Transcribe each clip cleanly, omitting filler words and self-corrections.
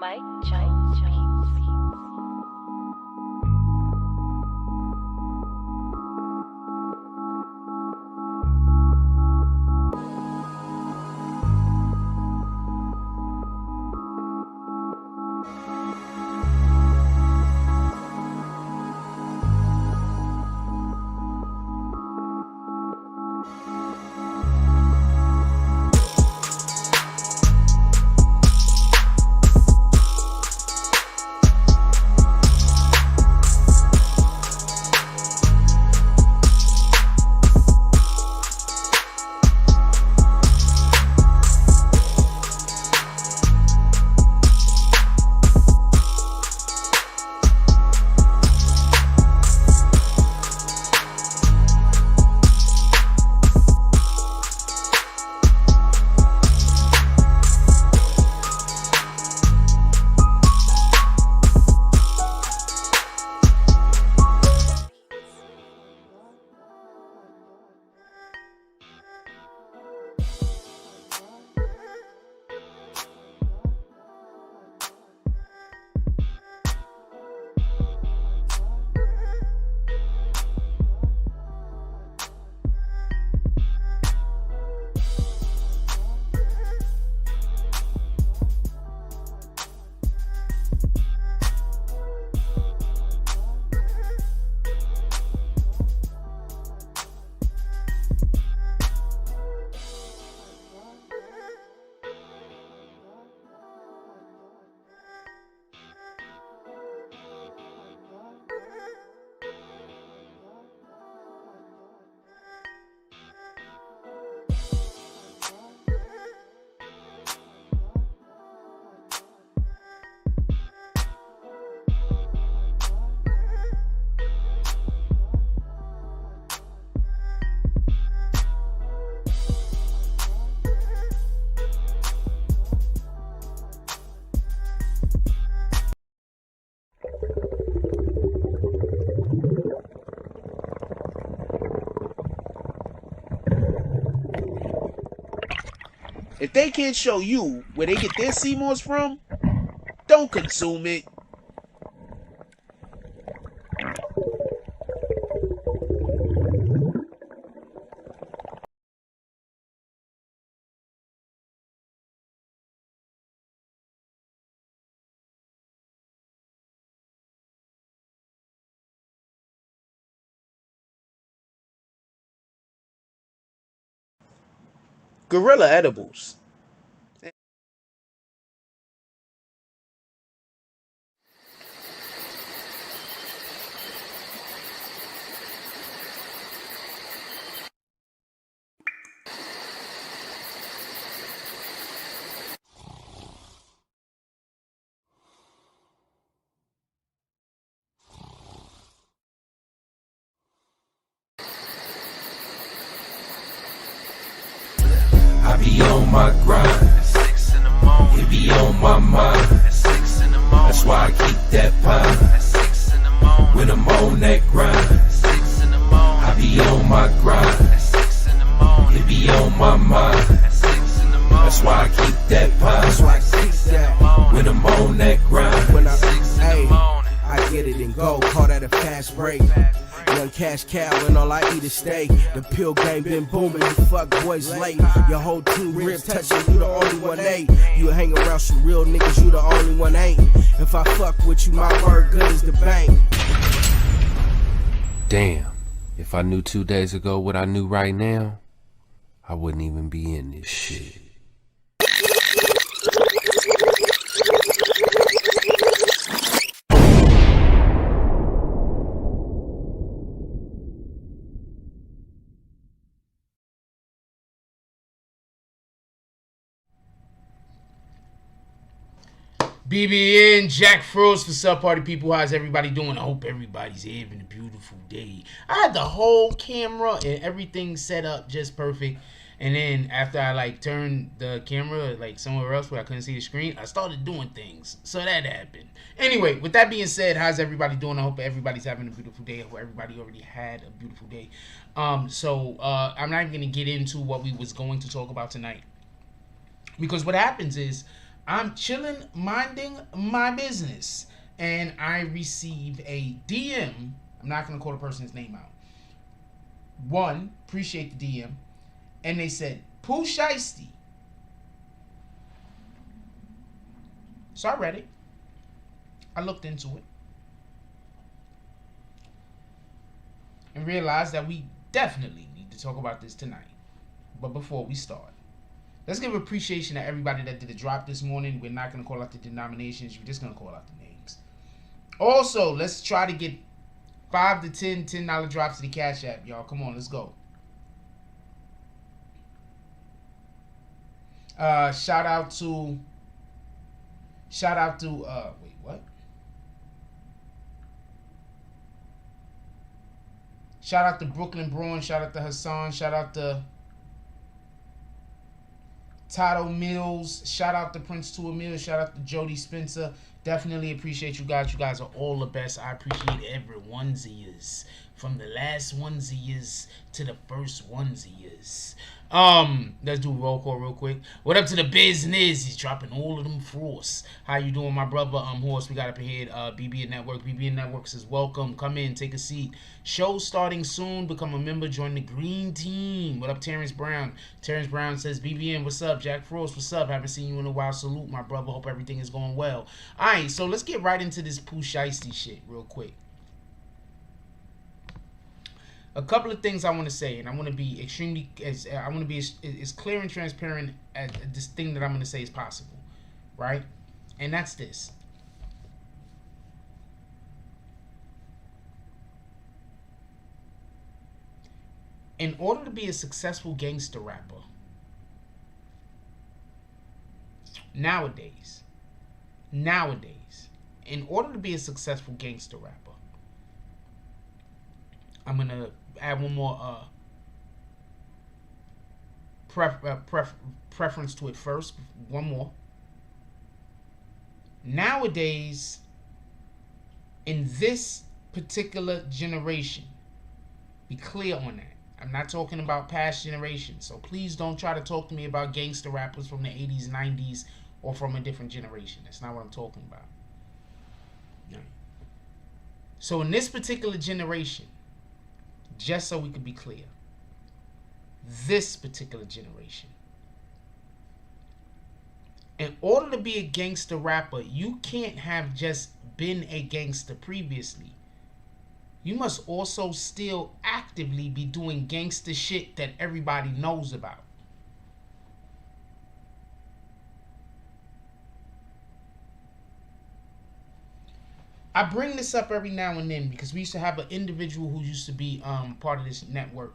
Mike Jones Beats. If they can't show you where they get their CMOS from, don't consume it. Gorilla Edibles. I be on my grind. At 6 in the morning. It be on my mind. At 6 in the morning. That's why I keep that pine. At 6 in the morning. When I'm on that grind. At 6 in the morning. I be on my grind. At 6 in the morning. It be on my mind. At 6 in the morning. That's why I keep that pine. That's why I keep that. When I'm on that grind. When I 6 in the morning. I get it and go. Call that a fast break. Young cash cow and all I eat is steak. The pill game been booming, you fuck boys late. Your whole team rib touching, you the only one ain't. You hang around some real niggas, you the only one ain't. If I fuck with you, my word good as the bank. Damn, if I knew 2 days ago what I knew right now, I wouldn't even be in this shit. BBN, Jack Frost for Sub Party people. How's everybody doing? I hope everybody's having a beautiful day. I had the whole camera and everything set up just perfect. And then after I like turned the camera like somewhere else where I couldn't see the screen, I started doing things. So that happened. Anyway, with that being said, how's everybody doing? I hope everybody's having a beautiful day. I hope everybody already had a beautiful day. I'm not even going to get into what we was going to talk about tonight. Because what happens is I'm chilling, minding my business, and I receive a DM. I'm not going to call the person's name out. One, appreciate the DM. And they said, Pooh Shiesty. So I read it. I looked into it. And realized that we definitely need to talk about this tonight. But before we start, let's give appreciation to everybody that did a drop this morning. We're not going to call out the denominations. We're just going to call out the names. Also, let's try to get 5 to 10 $10 drops to the Cash App, y'all. Come on, let's go. Shout out to wait, what? Shout out to Brooklyn Braun. Shout out to Hassan. Shout out to Tato Mills. Shout out to Prince Tua Mills. Shout out to Jody Spencer. Definitely appreciate you guys. You guys are all the best. I appreciate every onesie, from the last onesie to the first onesie. Let's do roll call real quick. What up to the business? He's dropping all of them frosts. How you doing, my brother? Horse, we got up ahead. BBN Network. BBN Network says welcome. Come in, take a seat. Show starting soon. Become a member. Join the green team. What up, Terrence Brown? Terrence Brown says BBN. What's up, Jack Frost? What's up? Haven't seen you in a while. Salute, my brother. Hope everything is going well. All right, so let's get right into this Pooh Shiesty shit real quick. A couple of things I want to say, and I want to be as clear and transparent as this thing that I'm going to say is possible, right? And that's this. In order to be a successful gangster rapper, nowadays, in order to be a successful gangster rapper, I'm going to add one more preference to it first. One more. Nowadays, in this particular generation, be clear on that. I'm not talking about past generations. So please don't try to talk to me about gangster rappers from the 80s, 90s, or from a different generation. That's not what I'm talking about. No. So in this particular generation, just so we could be clear, this particular generation, in order to be a gangster rapper, you can't have just been a gangster previously. You must also still actively be doing gangster shit that everybody knows about. I bring this up every now and then because we used to have an individual who used to be part of this network,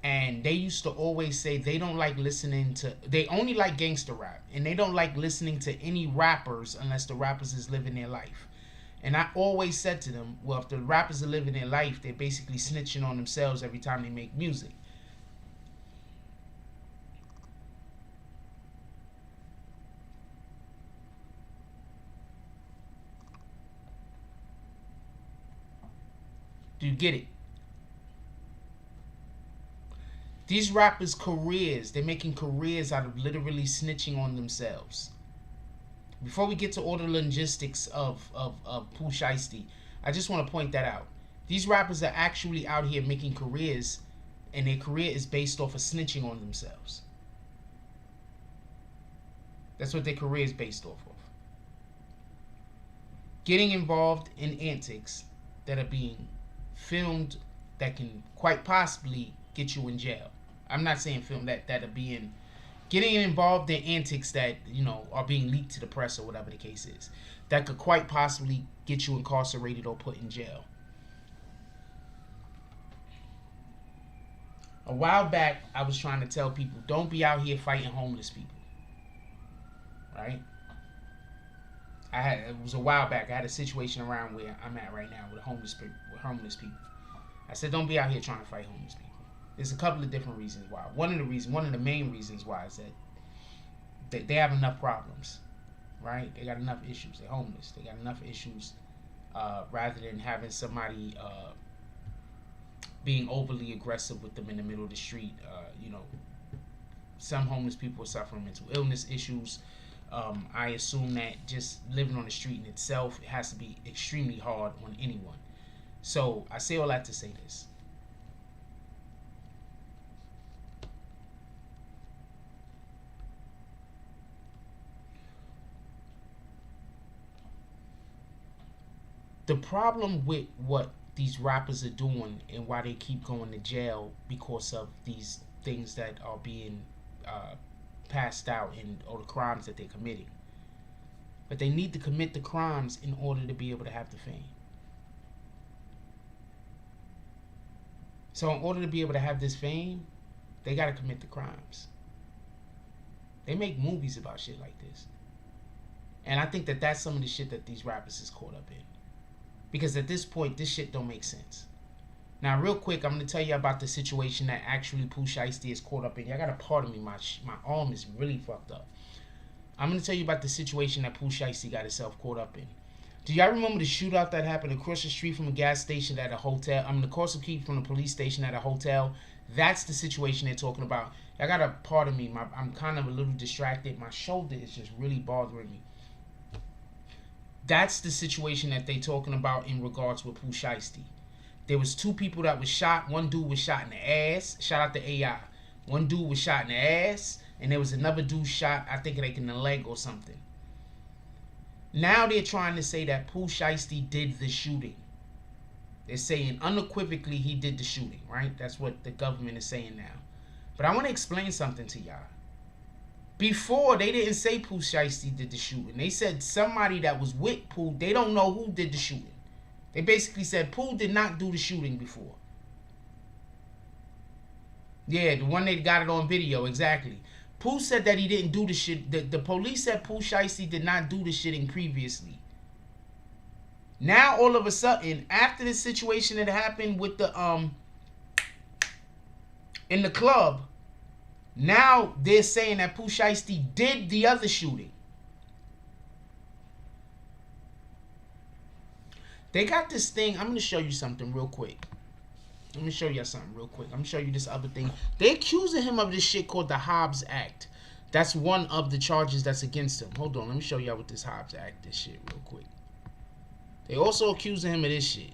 and they used to always say they don't like listening to, they only like gangster rap, and they don't like listening to any rappers unless the rappers is living their life. And I always said to them, well, if the rappers are living their life, they're basically snitching on themselves every time they make music. Do you get it? These rappers' careers, they're making careers out of literally snitching on themselves. Before we get to all the logistics of Pooh Shiesty, I just want to point that out. These rappers are actually out here making careers, and their career is based off of snitching on themselves. That's what their career is based off of. Getting involved in antics that are being filmed that can quite possibly get you in jail. I'm not saying film that are being, getting involved in antics that, you know, are being leaked to the press or whatever the case is, that could quite possibly get you incarcerated or put in jail. A while back, I was trying to tell people, don't be out here fighting homeless people. Right? It was a while back. I had a situation around where I'm at right now with homeless people. I said, don't be out here trying to fight homeless people. There's a couple of different reasons why. One of the main reasons why is that they have enough problems, right? They got enough issues. They're homeless. They got enough issues rather than having somebody being overly aggressive with them in the middle of the street. You know, some homeless people are suffering mental illness issues. I assume that just living on the street in itself, it has to be extremely hard on anyone. So I say all that to say this. The problem with what these rappers are doing and why they keep going to jail because of these things that are being passed out and all the crimes that they're committing. But they need to commit the crimes in order to be able to have the fame. So in order to be able to have this fame, they got to commit the crimes. They make movies about shit like this. And I think that that's some of the shit that these rappers is caught up in. Because at this point, this shit don't make sense. Now, real quick, I'm going to tell you about the situation that actually Pooh Shiesty is caught up in. Y'all got to pardon me. My arm is really fucked up. I'm going to tell you about the situation that Pooh Shiesty got himself caught up in. Do y'all remember the shootout that happened across the street from a gas station at a hotel? Across the street from the police station at a hotel. That's the situation they're talking about. Y'all got to pardon me. I'm kind of a little distracted. My shoulder is just really bothering me. That's the situation that they talking about in regards with Pooh Shiesty. There was 2 people that was shot. One dude was shot in the ass. Shout out to AI. One dude was shot in the ass. And there was another dude shot, I think, like in the leg or something. Now they're trying to say that Pooh Shiesty did the shooting. They're saying unequivocally he did the shooting, right? That's what the government is saying now. But I want to explain something to y'all. Before, they didn't say Pooh Shiesty did the shooting. They said somebody that was with Pooh, they don't know who did the shooting. They basically said Pooh did not do the shooting before. Yeah, the one that got it on video, exactly. Pooh said that he didn't do the shit. The police said Pooh Shiesty did not do the shitting previously. Now, all of a sudden, after this situation that happened with the, in the club, now they're saying that Pooh Shiesty did the other shooting. They got this thing. I'm going to show you something real quick. Let me show you something real quick. I'm going to show you this other thing. They're accusing him of this shit called the Hobbs Act. That's one of the charges that's against him. Hold on. Let me show y'all what this Hobbs Act, this shit real quick. They also accusing him of this shit.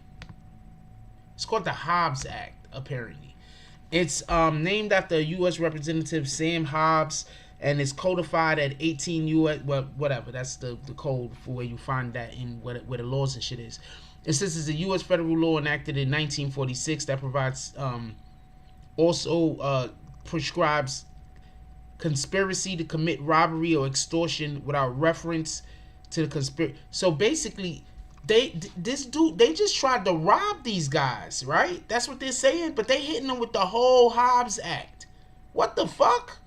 It's called the Hobbs Act, apparently. It's named after U.S. Representative Sam Hobbs, and it's codified at 18 U.S. Well, whatever. That's the code for where you find that in where the laws and shit is. It says it's a U.S. federal law enacted in 1946 that provides also prescribes conspiracy to commit robbery or extortion without reference to the conspiracy. So basically, they just tried to rob these guys, right? That's what they're saying, but they hitting them with the whole Hobbs Act. What the fuck?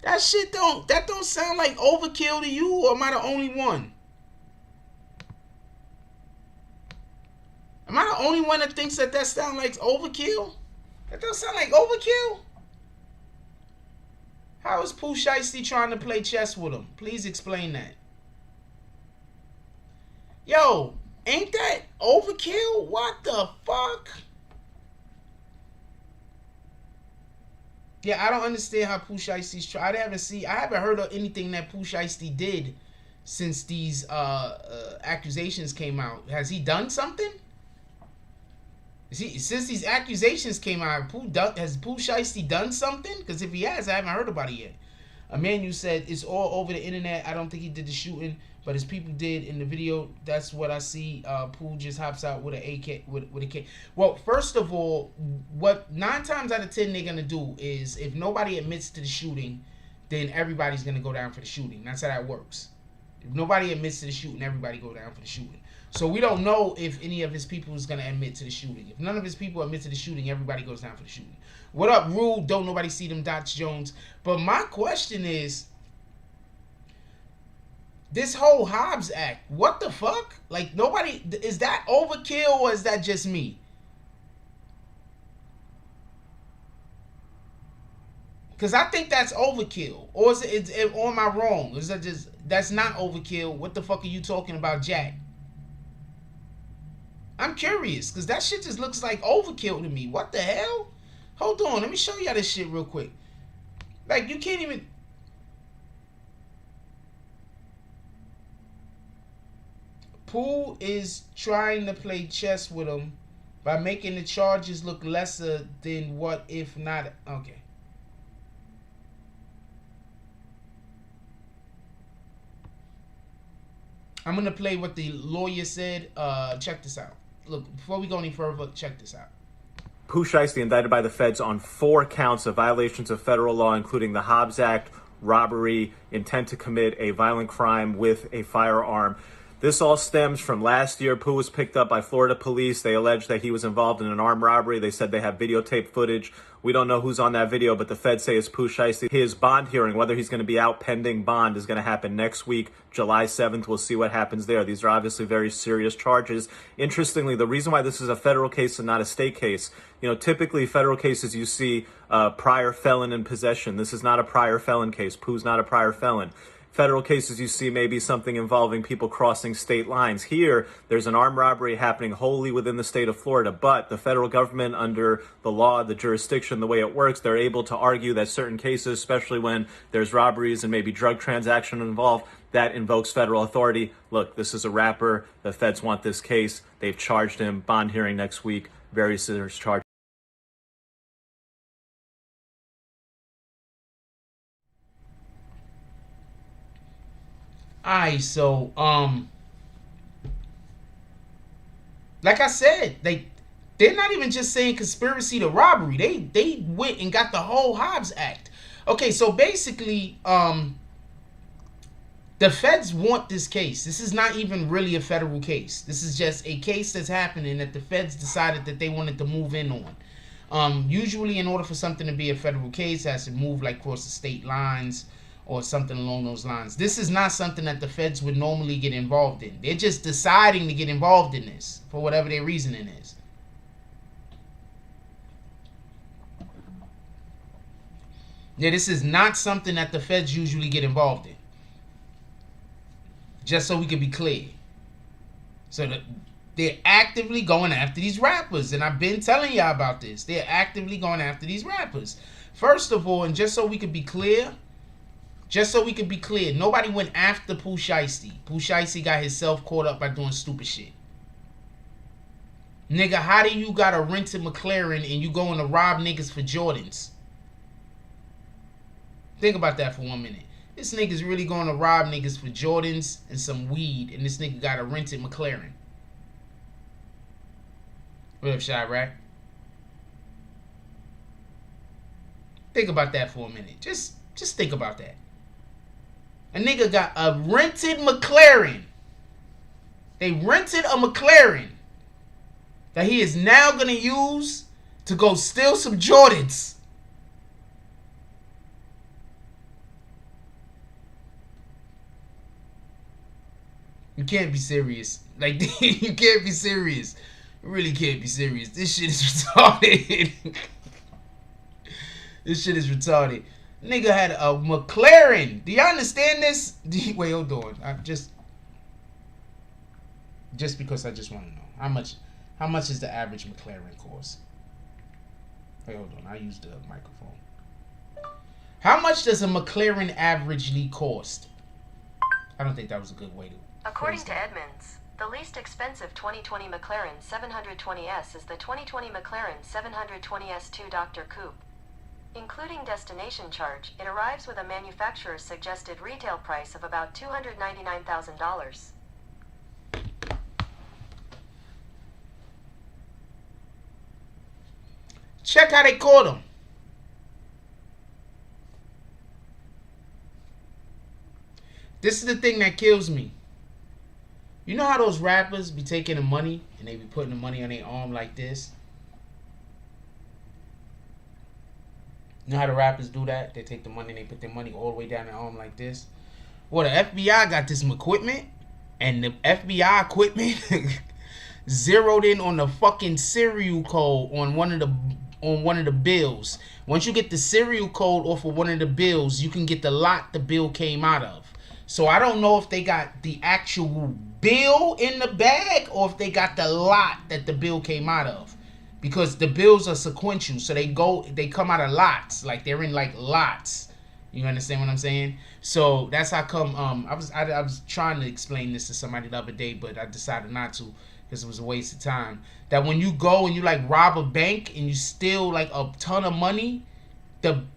That shit don't sound like overkill to you, or am I the only one? Am I the only one that thinks that sounds like overkill? That don't sound like overkill? How is Pooh Shiesty trying to play chess with him? Please explain that. Yo, ain't that overkill? What the fuck? Yeah, I don't understand how Pooh Shiesty's trying. I haven't heard of anything that Pooh Shiesty did since these accusations came out. Has he done something? Since these accusations came out, has Pooh Shiesty done something? Because if he has, I haven't heard about it yet. A man you said it's all over the internet. I don't think he did the shooting, but his people did in the video. That's what I see. Pooh just hops out with an AK with a K. Well, first of all, what 9 times out of 10 they're gonna do is if nobody admits to the shooting, then everybody's gonna go down for the shooting. That's how that works. If nobody admits to the shooting, everybody go down for the shooting. So we don't know if any of his people is gonna admit to the shooting. If none of his people admit to the shooting, everybody goes down for the shooting. What up, Rule? Don't nobody see them dots, Jones. But my question is, this whole Hobbs Act, what the fuck? Like, nobody, is that overkill or is that just me? Because I think that's overkill. Or or am I wrong? Is that just, that's not overkill? What the fuck are you talking about, Jack? I'm curious, because that shit just looks like overkill to me. What the hell? Hold on, let me show y'all this shit real quick. Like, you can't even... Pooh is trying to play chess with him by making the charges look lesser than what if not. Okay. I'm going to play what the lawyer said. Check this out. Look, before we go any further, check this out. Pooh Shiesty indicted by the feds on 4 counts of violations of federal law, including the Hobbs Act, robbery, intent to commit a violent crime with a firearm. This all stems from last year. Pooh was picked up by Florida police. They alleged that he was involved in an armed robbery. They said they have videotape footage. We don't know who's on that video, but the feds say it's Pooh Shiesty. His bond hearing, whether he's going to be out pending bond, is going to happen next week, July 7th. We'll see what happens there. These are obviously very serious charges. Interestingly, the reason why this is a federal case and not a state case, typically federal cases you see prior felon in possession. This is not a prior felon case. Pooh's not a prior felon. Federal cases you see maybe something involving people crossing state lines. Here, there's an armed robbery happening wholly within the state of Florida, but the federal government, under the law, the jurisdiction, the way it works, they're able to argue that certain cases, especially when there's robberies and maybe drug transaction involved, that invokes federal authority. Look, this is a rapper. The feds want this case. They've charged him. Bond hearing next week. Very serious charge. Alright, so like I said, they're not even just saying conspiracy to robbery. They went and got the whole Hobbs Act. Okay, so basically, the feds want this case. This is not even really a federal case. This is just a case that's happening that the feds decided that they wanted to move in on. Usually, in order for something to be a federal case, it has to move like across the state lines or something along those lines. This is not something that the feds would normally get involved in. They're just deciding to get involved in this for whatever their reasoning is. Yeah, this is not something that the feds usually get involved in. Just so we can be clear. So that they're actively going after these rappers. And I've been telling y'all about this. They're actively going after these rappers. First of all, and just so we can be clear, nobody went after Pooh Shiesty. Pooh Shiesty got himself caught up by doing stupid shit. Nigga, how do you got a rented McLaren and you going to rob niggas for Jordans? Think about that for 1 minute. This nigga's really going to rob niggas for Jordans and some weed, and this nigga got a rented McLaren. What up, Chirac? Think about that for a minute. Just think about that. A nigga got a rented McLaren. They rented a McLaren that he is now going to use to go steal some Jordans. You can't be serious. Like, you can't be serious. You really can't be serious. This shit is retarded. This shit is retarded. Nigga had a McLaren. Do y'all understand this? Wait, hold on. Just because I just want to know how much is the average McLaren cost? Wait, hold on. I used the microphone. How much does a McLaren averagely cost? I don't think that was a good way to. According to Edmunds, the least expensive 2020 McLaren 720S is the 2020 McLaren 720S2 Dr. Coupe. Including destination charge, it arrives with a manufacturer's suggested retail price of about $299,000. Check how they caught him. This is the thing that kills me. You know how those rappers be taking the money and they be putting the money on their arm like this? You know how the rappers do that? They take the money and they put their money all the way down their arm like this. Well, the FBI got this equipment, and the FBI equipment zeroed in on the fucking serial code on one of the bills. Once you get the serial code off of one of the bills, you can get the lot the bill came out of. So I don't know if they got the actual bill in the bag or if they got the lot that the bill came out of. Because the bills are sequential, so they come out of lots, like they're in like lots. You understand what I'm saying? So that's how come I was trying to explain this to somebody the other day, but I decided not to because it was a waste of time. That when you go and you like rob a bank and you steal like a ton of money,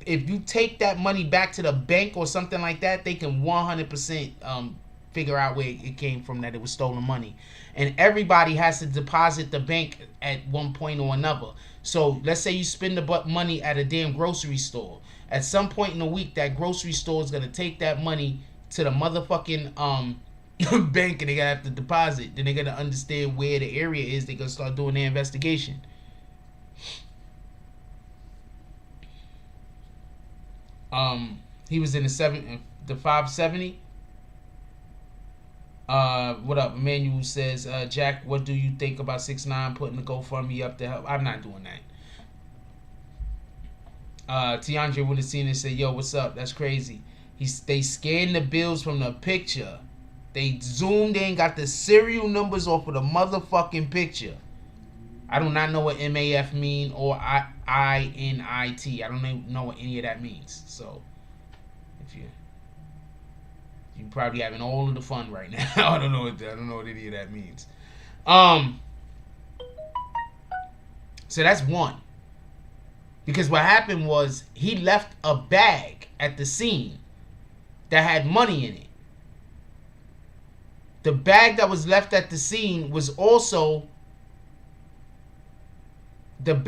if you take that money back to the bank or something like that, they can 100% figure out where it came from, that it was stolen money. And everybody has to deposit the bank at one point or another. So let's say you spend the money at a damn grocery store. At some point in the week, that grocery store is going to take that money to the motherfucking bank, and they're going to have to deposit. Then they're going to understand where the area is. They're going to start doing their investigation. He was in the 570. What up? Emmanuel says, Jack, what do you think about 6ix9ine putting the GoFundMe up to help? I'm not doing that. Tiandre would have seen it and said, yo, what's up? That's crazy. They scanned the bills from the picture. They zoomed in, got the serial numbers off of the motherfucking picture. I do not know what MAF mean or INIT. I don't even know what any of that means. So, if you probably having all of the fun right now. I don't know what any of that means. So that's one. Because what happened was he left a bag at the scene that had money in it. The bag that was left at the scene was also on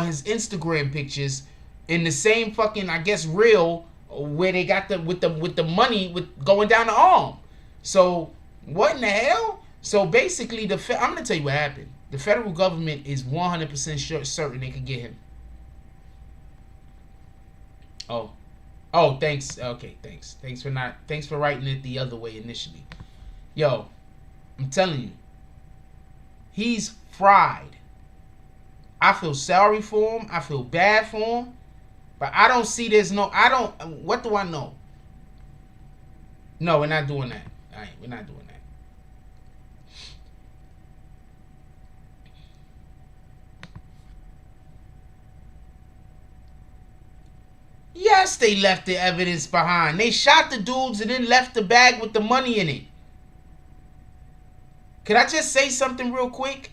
his Instagram pictures in the same fucking, I guess, reel where they got with the money going down the arm. So what in the hell? So basically, I'm gonna tell you what happened. The federal government is 100% certain they could get him. Oh, thanks. Okay, thanks. Thanks for writing it the other way initially. Yo, I'm telling you, he's fried. I feel sorry for him. I feel bad for him. But I don't see what do I know? No, we're not doing that. We're not doing that. Yes, they left the evidence behind. They shot the dudes and then left the bag with the money in it. Could I just say something real quick?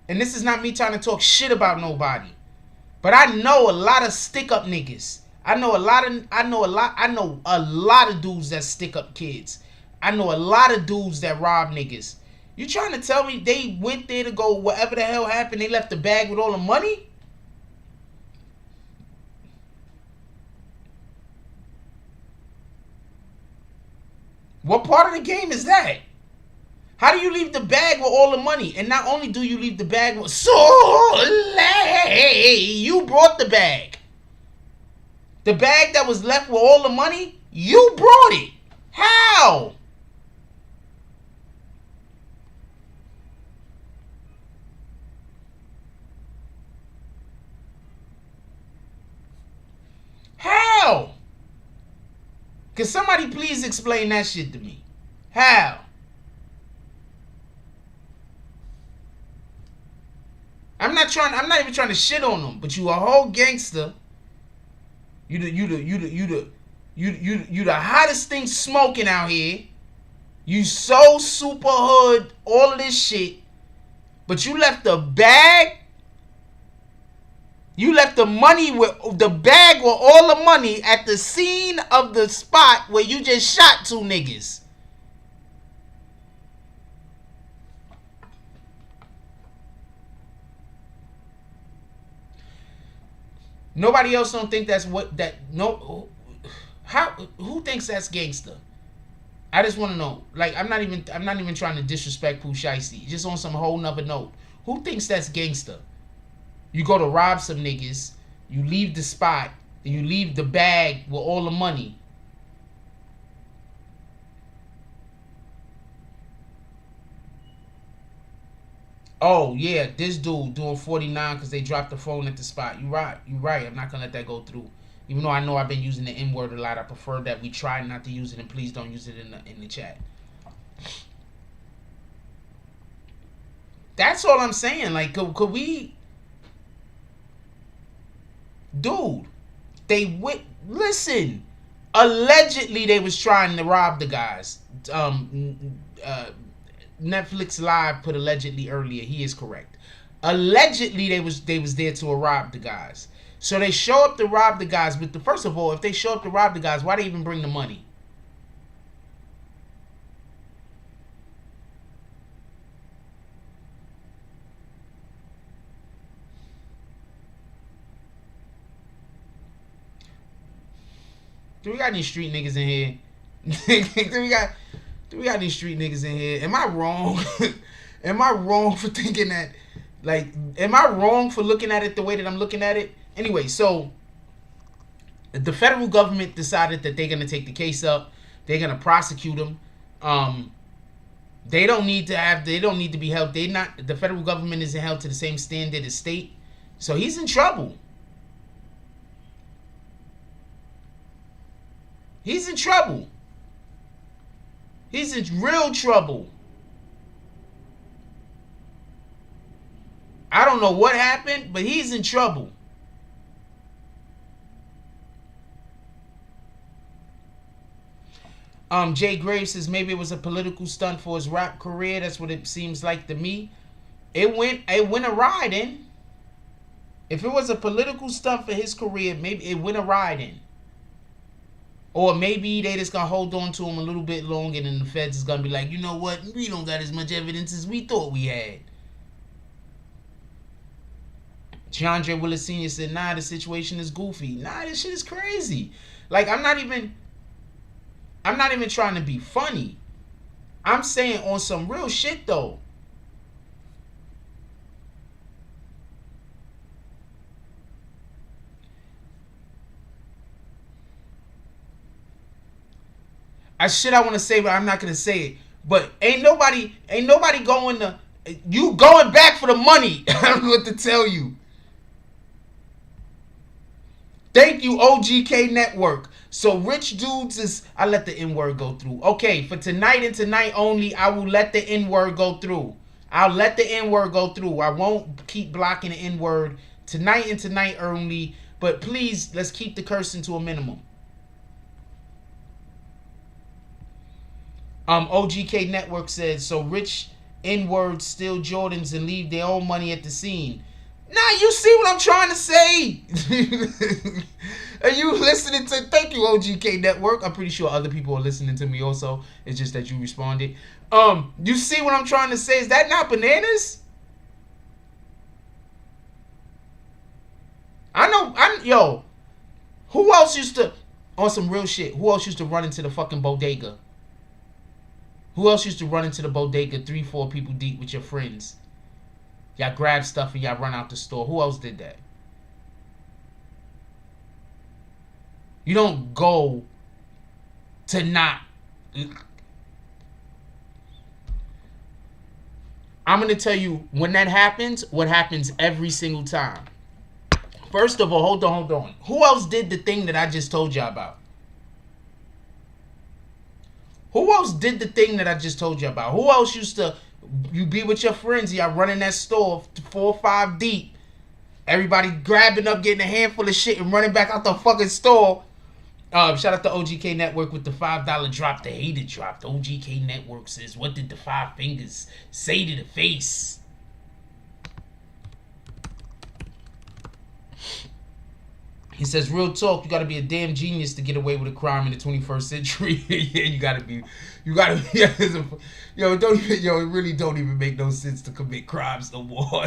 And this is not me trying to talk shit about nobody. But I know a lot of stick-up niggas. I know a lot of dudes that stick up kids. I know a lot of dudes that rob niggas. You trying to tell me they went there to go whatever the hell happened, they left the bag with all the money? What part of the game is that? How do you leave the bag with all the money? And not only do you leave the bag with you brought the bag. The bag that was left with all the money, you brought it. How? How? Can somebody please explain that shit to me? How? I'm not even trying to shit on them, but you a whole gangster. You the hottest thing smoking out here. You so super hood, all of this shit. But you left the bag. You left the money with the bag with all the money at the scene of the spot where you just shot two niggas. Nobody else don't think that's what that no. How? Who thinks that's gangster? I just want to know. Like, I'm not even trying to disrespect Pooh Shiesty. Just on some whole nother note. Who thinks that's gangster? You go to rob some niggas, you leave the spot, and you leave the bag with all the money. Oh, yeah, this dude doing 49 because they dropped the phone at the spot. You right. I'm not going to let that go through. Even though I know I've been using the N-word a lot, I prefer that we try not to use it, and please don't use it in the chat. That's all I'm saying. Like, could we... Dude, Listen. Allegedly, they was trying to rob the guys. Netflix Live put allegedly earlier. He is correct. Allegedly, they was there to rob the guys. So they show up to rob the guys. But first of all, if they show up to rob the guys, why they even bring the money? Do we got any street niggas in here? do we got any street niggas in here? Am I wrong? Am I wrong for thinking that? Like, am I wrong for looking at it the way that I'm looking at it? Anyway, so the federal government decided that they're gonna take the case up. They're gonna prosecute him. They don't need to be held. The federal government isn't held to the same standard as state. So he's in trouble. He's in trouble. He's in real trouble. I don't know what happened, but he's in trouble. Jay Graves says maybe it was a political stunt for his rap career. That's what it seems like to me. It went awry then. If it was a political stunt for his career, maybe it went awry then. Or maybe they just gonna hold on to him a little bit longer, and then the feds is gonna be like, you know what? We don't got as much evidence as we thought we had. Keandre Willis Sr. said, nah, the situation is goofy. Nah, this shit is crazy. Like, I'm not even trying to be funny. I'm saying on some real shit though. I want to say, but I'm not gonna say it. But ain't nobody going to. You going back for the money. I don't know what to tell you. Thank you, OGK Network. So rich dudes is. I let the N-word go through. Okay, for tonight and tonight only, I will let the N-word go through. I'll let the N-word go through. I won't keep blocking the N-word tonight and tonight only. But please, let's keep the cursing to a minimum. OGK Network says, so rich N-words steal Jordans and leave their own money at the scene. Nah, you see what I'm trying to say? Are you listening to? Thank you, OGK Network. I'm pretty sure other people are listening to me also. It's just that you responded. You see what I'm trying to say? Is that not bananas? Yo, who else used to, on some real shit, who else used to run into the fucking bodega? Who else used to run into the bodega 3-4 people deep with your friends? Y'all grab stuff and y'all run out the store. Who else did that? You don't go to not. I'm going to tell you, when that happens, what happens every single time. First of all, hold on. Who else did the thing that I just told y'all about? Who else did the thing that I just told you about? Who else used to, you be with your friends, y'all running that store 4 or 5 deep. Everybody grabbing up, getting a handful of shit and running back out the fucking store. Shout out to OGK Network with the $5 drop, the hated drop. The OGK Network says, what did the 5 fingers say to the face? He says, real talk, you gotta be a damn genius to get away with a crime in the 21st century. Yeah, you gotta be, it really don't even make no sense to commit crimes no more.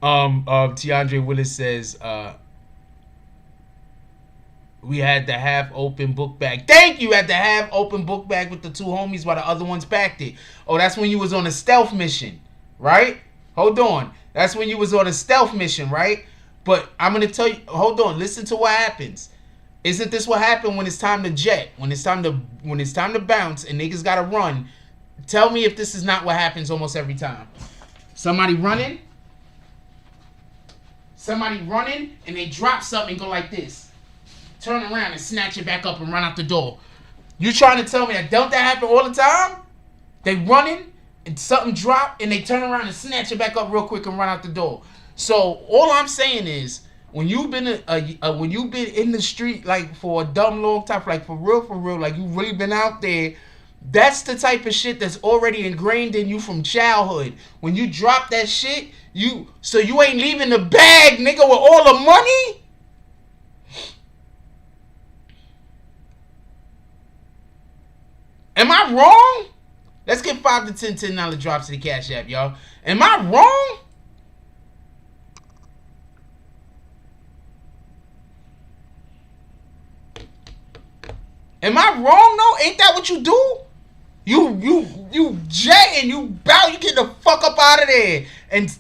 Keandre Willis says, we had the half-open book bag. Thank you, had the half-open book bag with the 2 homies while the other ones packed it. Oh, that's when you was on a stealth mission, right? Hold on. That's when you was on a stealth mission, right? But I'm going to tell you, hold on, listen to what happens. Isn't this what happened when it's time to jet? When it's time to bounce and niggas got to run? Tell me if this is not what happens almost every time. Somebody running, and they drop something and go like this. Turn around and snatch it back up and run out the door. You trying to tell me that don't that happen all the time? They running, and something drop, and they turn around and snatch it back up real quick and run out the door. So all I'm saying is, when you've been in the street like for a dumb long time, like for real, like you really been out there, that's the type of shit that's already ingrained in you from childhood. When you drop that shit, you ain't leaving the bag, nigga, with all the money. Am I wrong? Let's get $5 to $10 drops to the Cash App, y'all. Am I wrong? Am I wrong though? Ain't that what you do? You jet and you bow, you get the fuck up out of there. And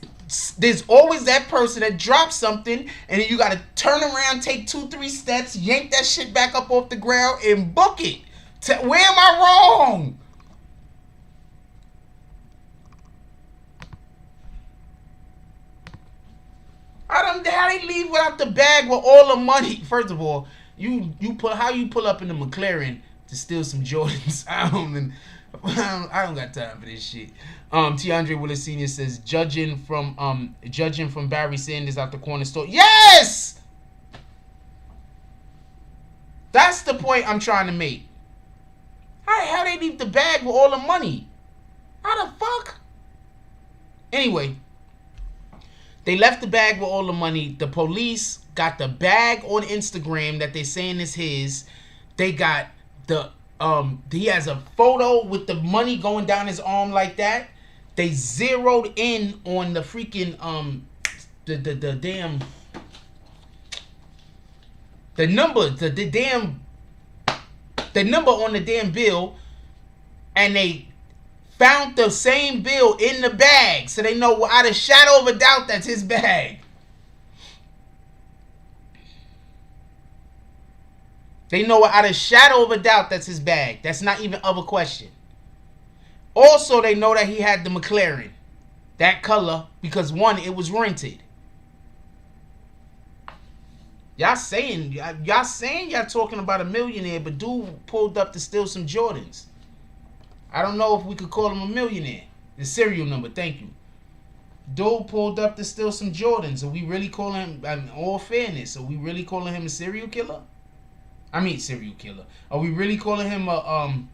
there's always that person that drops something, and then you gotta turn around, take 2-3 steps, yank that shit back up off the ground and book it. Where am I wrong? How they leave without the bag with all the money? First of all, you pull up in the McLaren to steal some Jordans. I don't got time for this shit. T. Willis Sr. says judging from Barry Sanders out the corner store. Yes! That's the point I'm trying to make. How they leave the bag with all the money? How the fuck? Anyway, they left the bag with all the money. The police got the bag on Instagram that they're saying is his. They got he has a photo with the money going down his arm like that. They zeroed in on the freaking the number on the damn bill, and they found the same bill in the bag, so they know without a shadow of a doubt that's his bag. They know without a shadow of a doubt that's his bag. That's not even of a question. Also, they know that he had the McLaren, that color, because one, it was rented. Y'all saying y'all talking about a millionaire, but dude pulled up to steal some Jordans. I don't know if we could call him a millionaire. The serial number, thank you. Dude pulled up to steal some Jordans. Are we really calling him, in all fairness, are we really calling him a serial killer? I mean serial killer. Are we really calling him a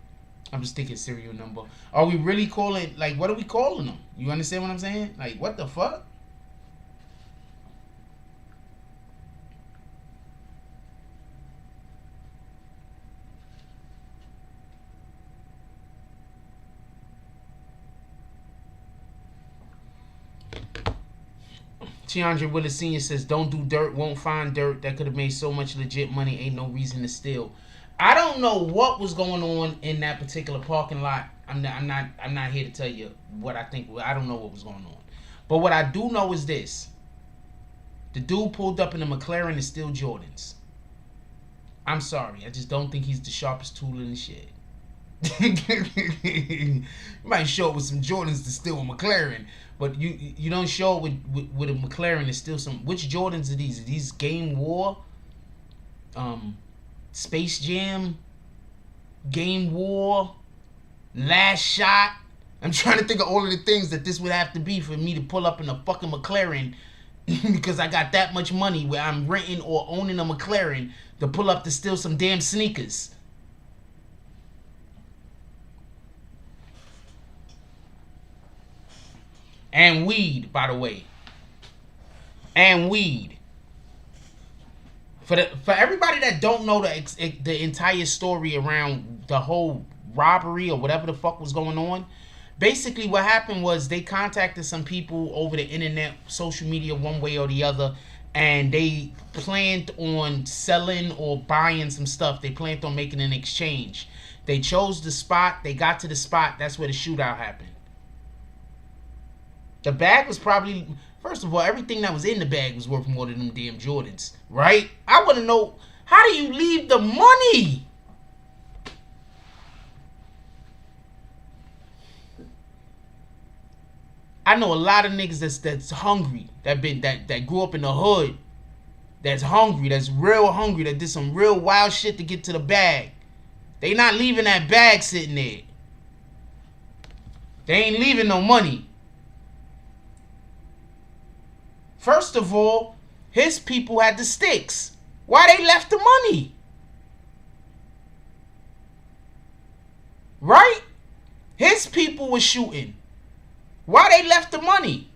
I'm just thinking serial number. Are we really calling, like, what are we calling him? You understand what I'm saying? Like, what the fuck? Tiandre Willis Sr. says, don't do dirt, won't find dirt. That could have made so much legit money. Ain't no reason to steal. I don't know what was going on in that particular parking lot. I'm not here to tell you what I think. I don't know what was going on. But what I do know is this. The dude pulled up in a McLaren to steal Jordans. I'm sorry. I just don't think he's the sharpest tool in the shed. You might show up with some Jordans to steal a McLaren, but you don't show up with a McLaren to steal some. Which Jordans are these? Are these Game War? Space Jam? Game War? Last Shot? I'm trying to think of all of the things that this would have to be for me to pull up in a fucking McLaren because I got that much money where I'm renting or owning a McLaren to pull up to steal some damn sneakers. And weed, by the way. And weed. For everybody that don't know the entire story around the whole robbery or whatever the fuck was going on, basically what happened was they contacted some people over the internet, social media, one way or the other, and they planned on selling or buying some stuff. They planned on making an exchange. They chose the spot. They got to the spot. That's where the shootout happened. The bag was probably, first of all, everything that was in the bag was worth more than them damn Jordans, right? I want to know, how do you leave the money? I know a lot of niggas that's hungry, that grew up in the hood, that's hungry, that's real hungry, that did some real wild shit to get to the bag. They not leaving that bag sitting there. They ain't leaving no money. First of all, his people had the sticks. Why they left the money? Right? His people were shooting. Why they left the money?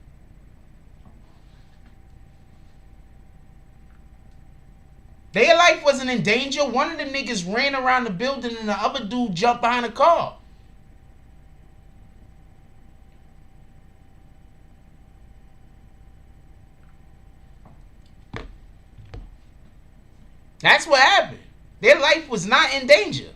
Their life wasn't in danger. One of the niggas ran around the building and the other dude jumped behind a car. That's what happened. Their life was not in danger.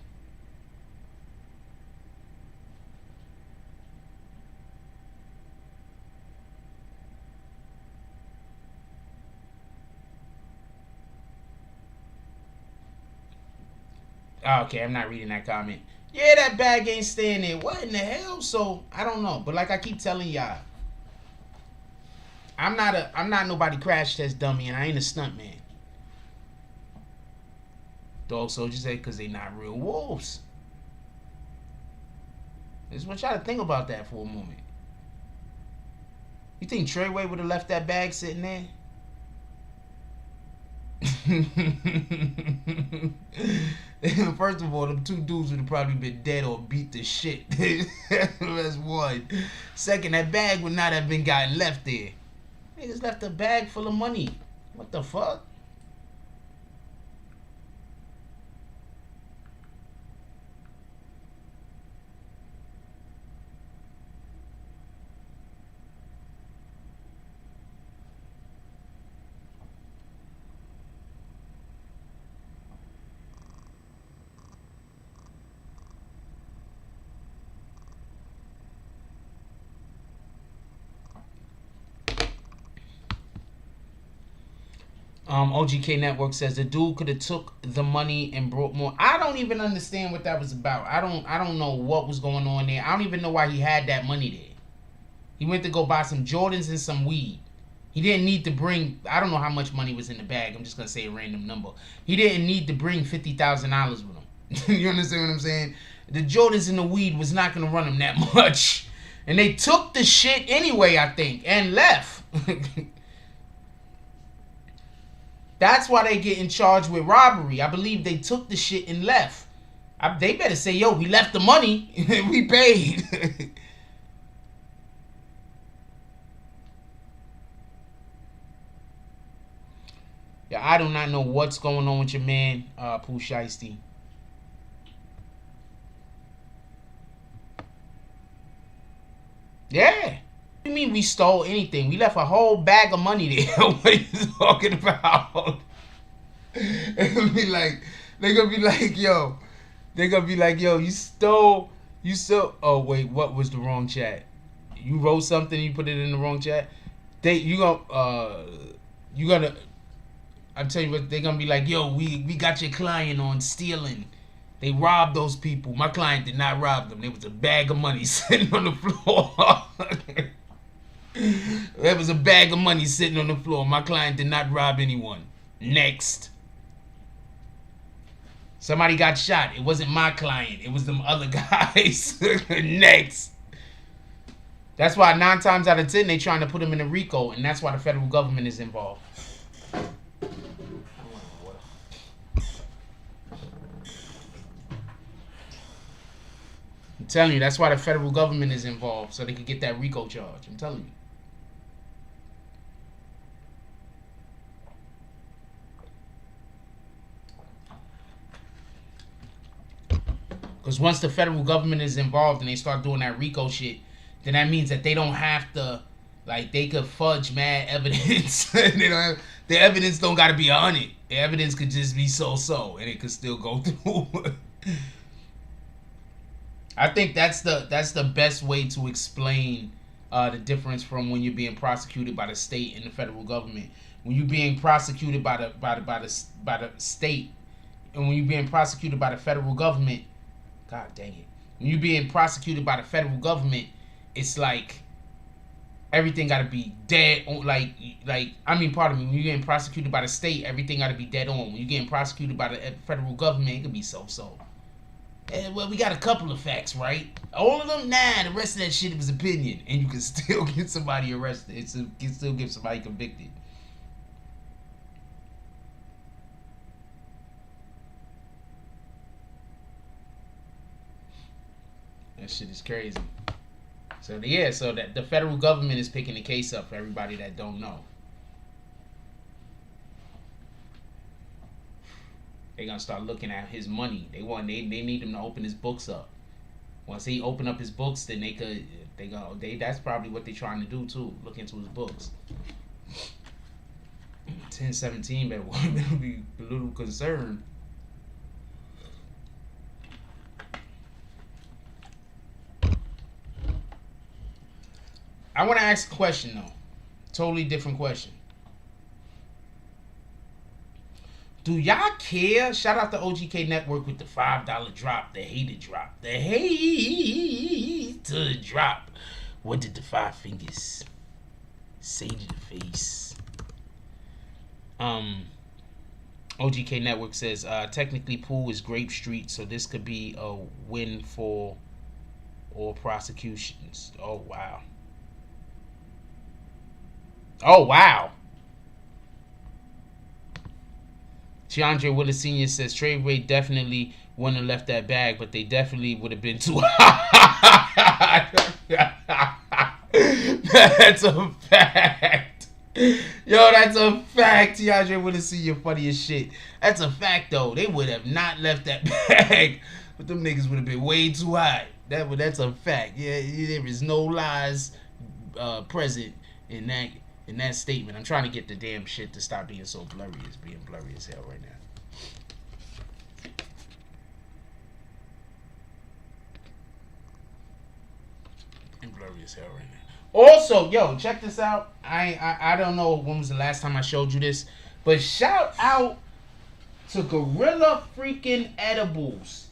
Okay, I'm not reading that comment. Yeah, that bag ain't staying there. What in the hell? So I don't know. But like I keep telling y'all, I'm not nobody crash test dummy, and I ain't a stunt man. Dog soldiers say because they not real wolves. I just want y'all to think about that for a moment. You think Treyway would have left that bag sitting there? First of all, them two dudes would have probably been dead or beat the shit. That's one. Second, that bag would not have been gotten left there. Niggas left a bag full of money. What the fuck? OGK Network says the dude could have took the money and brought more. I don't even understand what that was about. I don't know what was going on there. I don't even know why he had that money there. He went to go buy some Jordans and some weed. He didn't need to bring, I don't know how much money was in the bag. I'm just going to say a random number. He didn't need to bring $50,000 with him. You understand what I'm saying? The Jordans and the weed was not going to run him that much. And they took the shit anyway, I think, and left. That's why they get in charge with robbery. I believe they took the shit and left. They better say, yo, we left the money. We paid. Yeah, I do not know what's going on with your man, Pooh Shiesty. Yeah. What do you mean we stole anything? We left a whole bag of money there. What are you talking about? They're gonna be like, yo, you stole. Oh wait, what was the wrong chat? You wrote something, you put it in the wrong chat. I'm telling you what, they're gonna be like, yo, we got your client on stealing. They robbed those people. My client did not rob them. There was a bag of money sitting on the floor. There was a bag of money sitting on the floor. My client did not rob anyone. Next. Somebody got shot. It wasn't my client. It was them other guys. Next. That's why 9 times out of 10 they trying to put him in a RICO, and that's why the federal government is involved. I'm telling you, that's why the federal government is involved, so they could get that RICO charge. I'm telling you. Because once the federal government is involved and they start doing that RICO shit, then that means that they don't have to, like, they could fudge mad evidence. They don't have, the evidence don't got to be 100. The evidence could just be so-so, and it could still go through. I think that's the best way to explain the difference from when you're being prosecuted by the state and the federal government. When you're being prosecuted by the state, and when you're being prosecuted by the federal government, God dang it. When you're being prosecuted by the federal government, it's like everything got to be dead on. Pardon me. When you're getting prosecuted by the state, everything got to be dead on. When you're getting prosecuted by the federal government, it could be so-so. Well, we got a couple of facts, right? All of them, nah. The rest of that shit was opinion, and you can still get somebody arrested. You can still get somebody convicted. That shit is crazy. So yeah, so that the federal government is picking the case up for everybody that don't know. They're gonna start looking at his money. They need him to open his books up. Once he open up his books, then that's probably what they're trying to do too. Look into his books. 1017 better be a little concerned. I want to ask a question though. Totally different question. Do y'all care? Shout out to OGK Network with the $5 drop, the hated drop, the hate to drop. What did the 5 fingers say to the face? OGK Network says technically Pooh is Grape Street, so this could be a win for all prosecutions. Oh wow. Oh wow. Keandre Willis Sr. says Treyway definitely wouldn't have left that bag, but they definitely would have been too high. That's a fact. Yo, that's a fact. Keandre Willis Sr. funny as shit. That's a fact though. They would have not left that bag, but them niggas would have been way too high. That's a fact. Yeah, there is no lies present in that statement. I'm trying to get the damn shit to stop being so blurry. It's being blurry as hell right now. And blurry as hell right now. Also, yo, check this out. I don't know when was the last time I showed you this, but shout out to Gorilla freaking Edibles.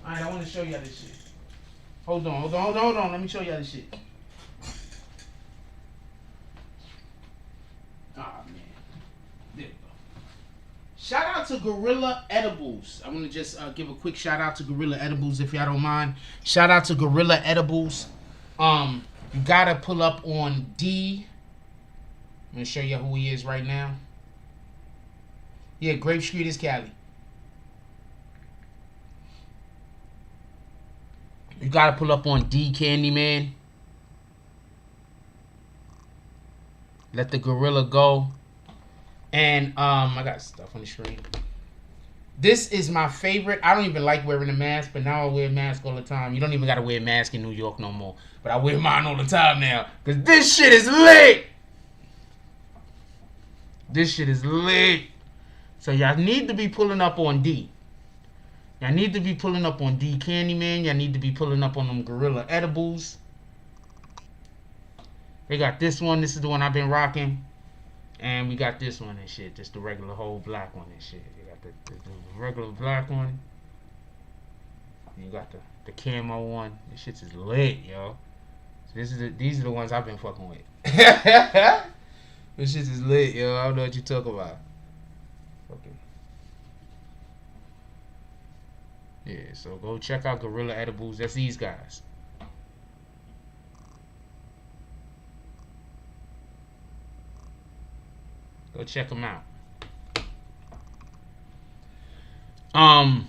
Alright, I want to show y'all this shit. Hold on. Let me show y'all this shit. Shout out to Gorilla Edibles. I'm going to just give a quick shout out to Gorilla Edibles if y'all don't mind. Shout out to Gorilla Edibles. You got to pull up on D. I'm going to show you who he is right now. Yeah, Grape Street is Cali. You got to pull up on D Candyman. Let the gorilla go. And I got stuff on the screen. This is my favorite. I don't even like wearing a mask, but now I wear a mask all the time. You don't even gotta wear a mask in New York no more. But I wear mine all the time now. Because this shit is lit. This shit is lit. So y'all need to be pulling up on D. Y'all need to be pulling up on D Candyman. Y'all need to be pulling up on them Gorilla Edibles. They got this one. This is the one I've been rocking. And we got this one and shit. Just the regular whole black one and shit. You got the regular black one. And you got the camo one. This shit is lit, yo. So these are the ones I've been fucking with. This shit is lit, yo. I don't know what you talk about. Okay. Yeah, so go check out Gorilla Edibles. That's these guys. Go check them out. I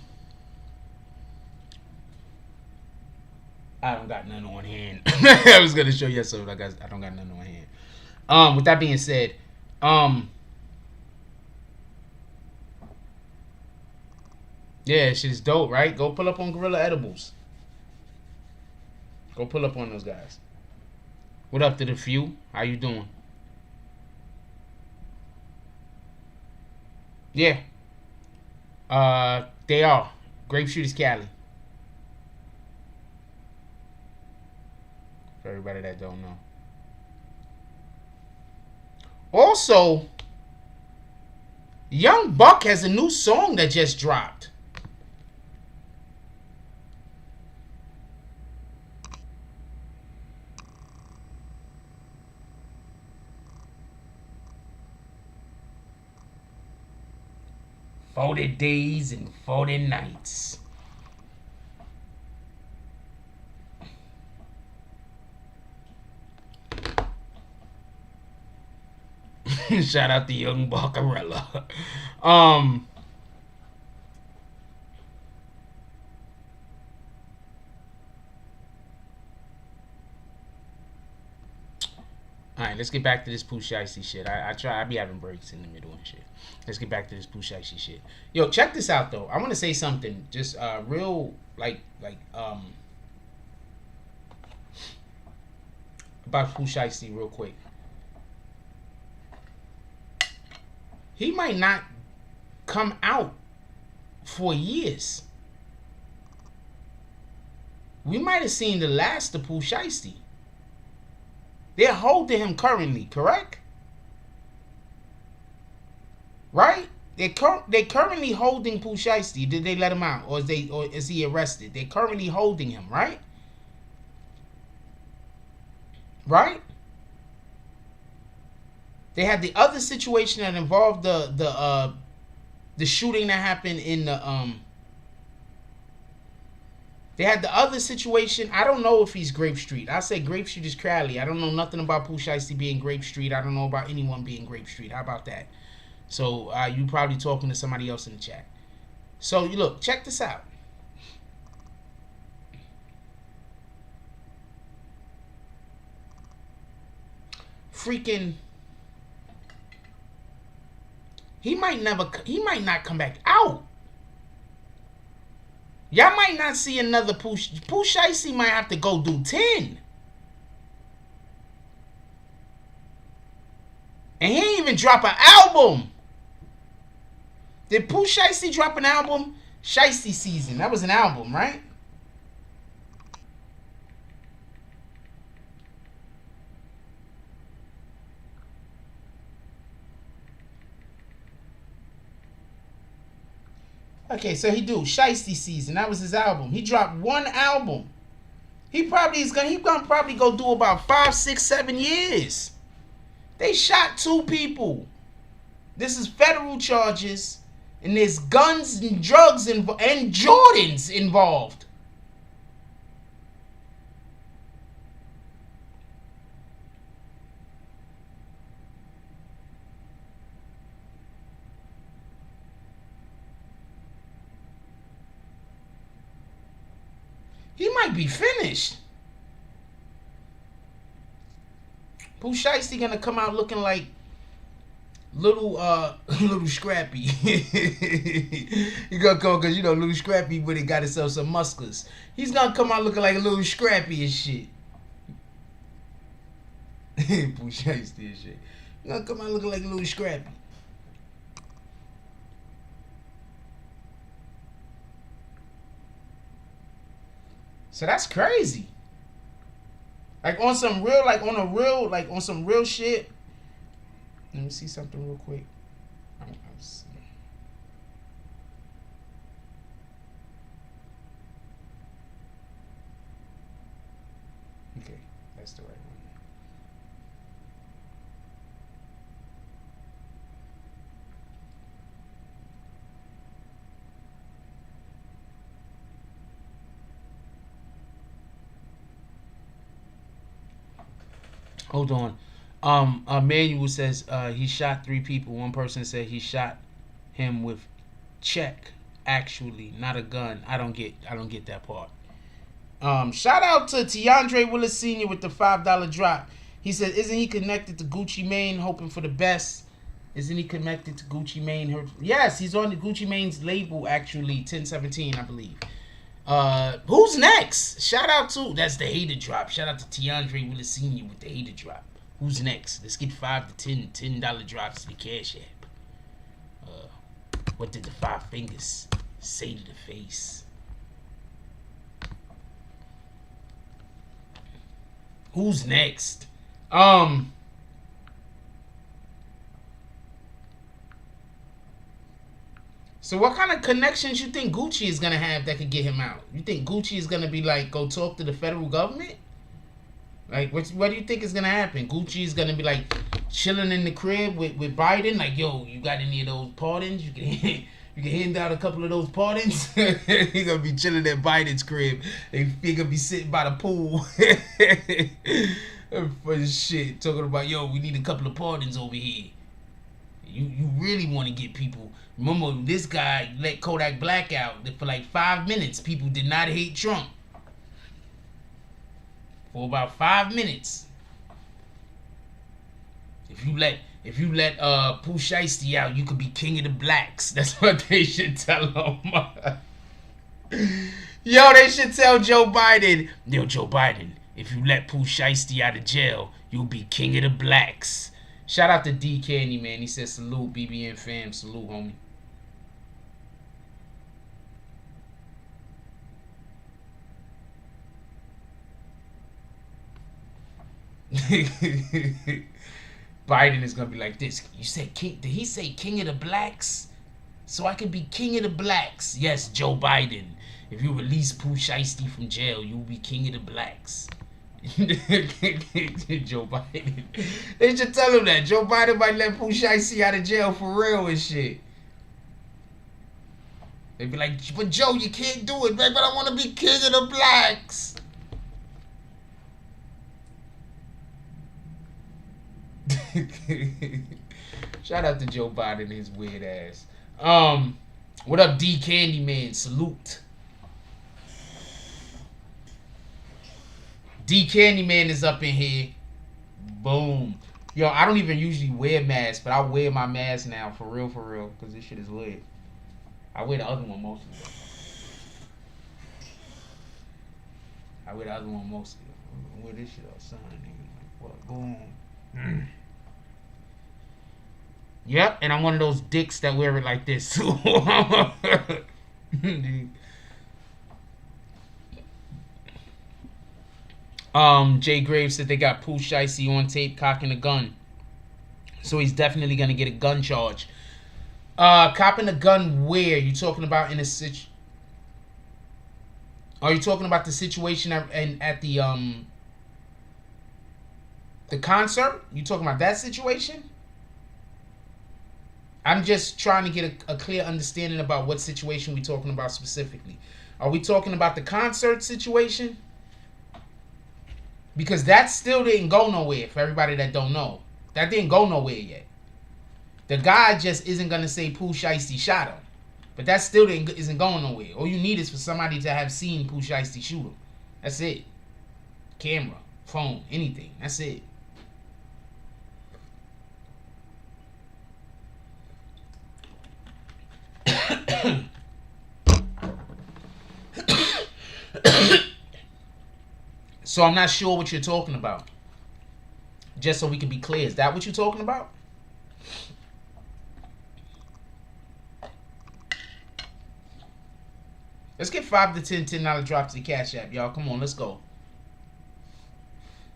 don't got none on hand. I was gonna show you something. I don't got none on hand. With that being said, yeah, shit is dope, right? Go pull up on Gorilla Edibles. Go pull up on those guys. What up to the few? How you doing? Yeah. They are. Grape Shooters Cali. For everybody that don't know. Also, Young Buck has a new song that just dropped. "40 Days and 40 Nights." Shout out to Young Barcarella. Alright, let's get back to this Pooh Shiesty shit. I be having breaks in the middle and shit. Let's get back to this Pooh Shiesty shit. Yo, check this out though. I want to say something just real about Pooh Shiesty real quick. He might not come out for years. We might have seen the last of Pooh Shiesty. They're holding him currently, correct? Right? They're currently holding Pooh Shiesty. Did they let him out, or is he arrested? They're currently holding him, right? Right? They had the other situation that involved the shooting that happened in the They had the other situation. I don't know if he's Grape Street. I say Grape Street is Crowley. I don't know nothing about Pooh Shiesty being Grape Street. I don't know about anyone being Grape Street. How about that? So you probably talking to somebody else in the chat. So you look, check this out. Freaking, he might not come back out. Y'all might not see another Pooh Shiesty. Might have to go do 10. And he ain't even drop an album. Did Pooh Shiesty drop an album? Shiesty Season. That was an album, right? Okay, so he do Shiesty Season. That was his album. He dropped one album. He gonna probably go do about 5, 6, 7 years. They shot 2 people. This is federal charges, and there's guns and drugs and Jordans involved. He might be finished. Pooh Shiesty gonna come out looking like little Scrappy. He gonna come, cause you know little Scrappy, but he got himself some muscles. He's gonna come out looking like a little Scrappy and shit. Pooh Shiesty and shit. He gonna come out looking like a little Scrappy. So that's crazy. Like on some real, on some real shit. Let me see something real quick. Okay, that's the right one. Hold on. Manuel says he shot 3 people. One person said he shot him with check, actually, not a gun. I don't get that part. Shout out to Tiandre Willis Sr. with the $5 drop. He said, isn't he connected to Gucci Mane, hoping for the best? Isn't he connected to Gucci Mane? Yes, he's on the Gucci Mane's label, actually, 1017, I believe. Who's next? Shout out to, that's the hater drop. Shout out to Tiandre Willis Sr. with the hater drop. Who's next? Let's get 5 to $10 drops to the Cash App. What did the 5 fingers say to the face? Who's next? So what kind of connections you think Gucci is gonna have that could get him out? You think Gucci is gonna be like, go talk to the federal government? Like, what do you think is gonna happen? Gucci is gonna be like chilling in the crib with Biden, like, yo, you got any of those pardons? You can hand out a couple of those pardons. He gonna be chilling at Biden's crib. He gonna be sitting by the pool. For shit, talking about, yo, we need a couple of pardons over here. You really want to get people. Remember, this guy let Kodak Black out for like 5 minutes. People did not hate Trump for about 5 minutes. If you let Pooh Shiesty out, you could be king of the blacks. That's what they should tell him. Yo, they should tell Joe Biden. Yo, Joe Biden, if you let Pooh Shiesty out of jail, you'll be king of the blacks. Shout out to D Candy, man. He said salute, BBN fam. Salute, homie. Biden is gonna be like this. You said king? Did he say king of the blacks? So I could be king of the blacks. Yes, Joe Biden. If you release Pooh Shiesty from jail, you'll be king of the blacks. Joe Biden. They should tell him that. Joe Biden might let Pooh Shiesty out of jail for real and shit. They'd be like, but Joe, you can't do it, man. But I want to be king of the blacks. Shout out to Joe Biden and his weird ass. What up, D Candy Man? Salute. D Candyman is up in here. Boom. Yo, I don't even usually wear masks, but I wear my mask now for real, because this shit is lit. I wear the other one mostly. I wear the other one mostly. I wear this shit outside, nigga. Like, what? Boom. Yep, and I'm one of those dicks that wear it like this. Jay Graves said they got Pooh Shiesty on tape cocking a gun. So he's definitely gonna get a gun charge. Copping a gun where? You talking about in a Are you talking about the situation at the concert? You talking about that situation? I'm just trying to get a clear understanding about what situation we're talking about specifically. Are we talking about the concert situation? Because that still didn't go nowhere, for everybody that don't know. That didn't go nowhere yet. The guy just isn't going to say Pooh Shiesty shot him. But that still isn't going nowhere. All you need is for somebody to have seen Pooh Shiesty shoot him. That's it. Camera, phone, anything. That's it. So I'm not sure what you're talking about. Just so we can be clear. Is that what you're talking about? Let's get 5 to 10 $10 drops to the Cash App, y'all. Come on, let's go.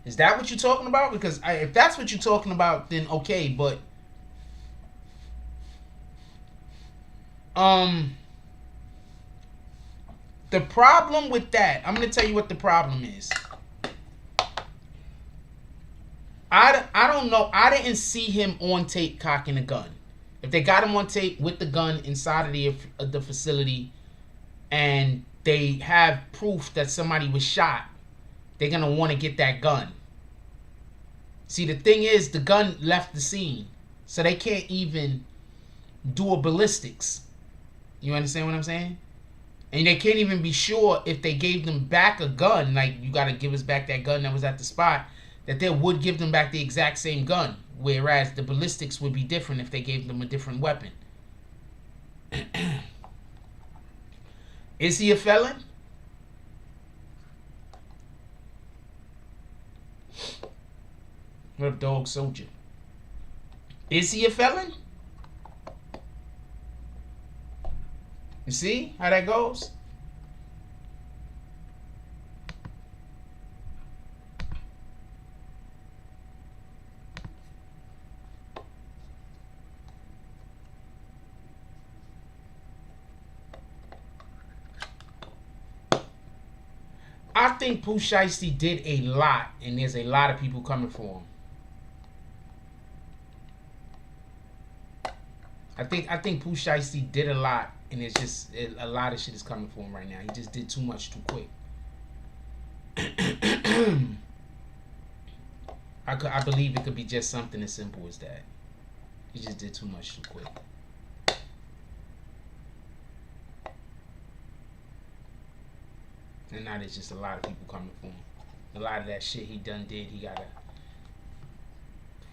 Is that what you're talking about? Because if that's what you're talking about, then okay. But the problem with that, I'm going to tell you what the problem is. I don't know. I didn't see him on tape cocking a gun. If they got him on tape with the gun inside of the facility and they have proof that somebody was shot, they're going to want to get that gun. See, the thing is, the gun left the scene. So they can't even do a ballistics. You understand what I'm saying? And they can't even be sure if they gave them back a gun, like, you got to give us back that gun that was at the spot, that they would give them back the exact same gun. Whereas the ballistics would be different if they gave them a different weapon. Is he a felon? What up, Dog Soldier? Is he a felon? You see how that goes? I think Pooh Shiesty did a lot, and there's a lot of people coming for him. I think Pooh Shiesty did a lot, and it's just a lot of shit is coming for him right now. He just did too much too quick. I believe it could be just something as simple as that. He just did too much too quick. And now there's just a lot of people coming for him. A lot of that shit he done did, he gotta...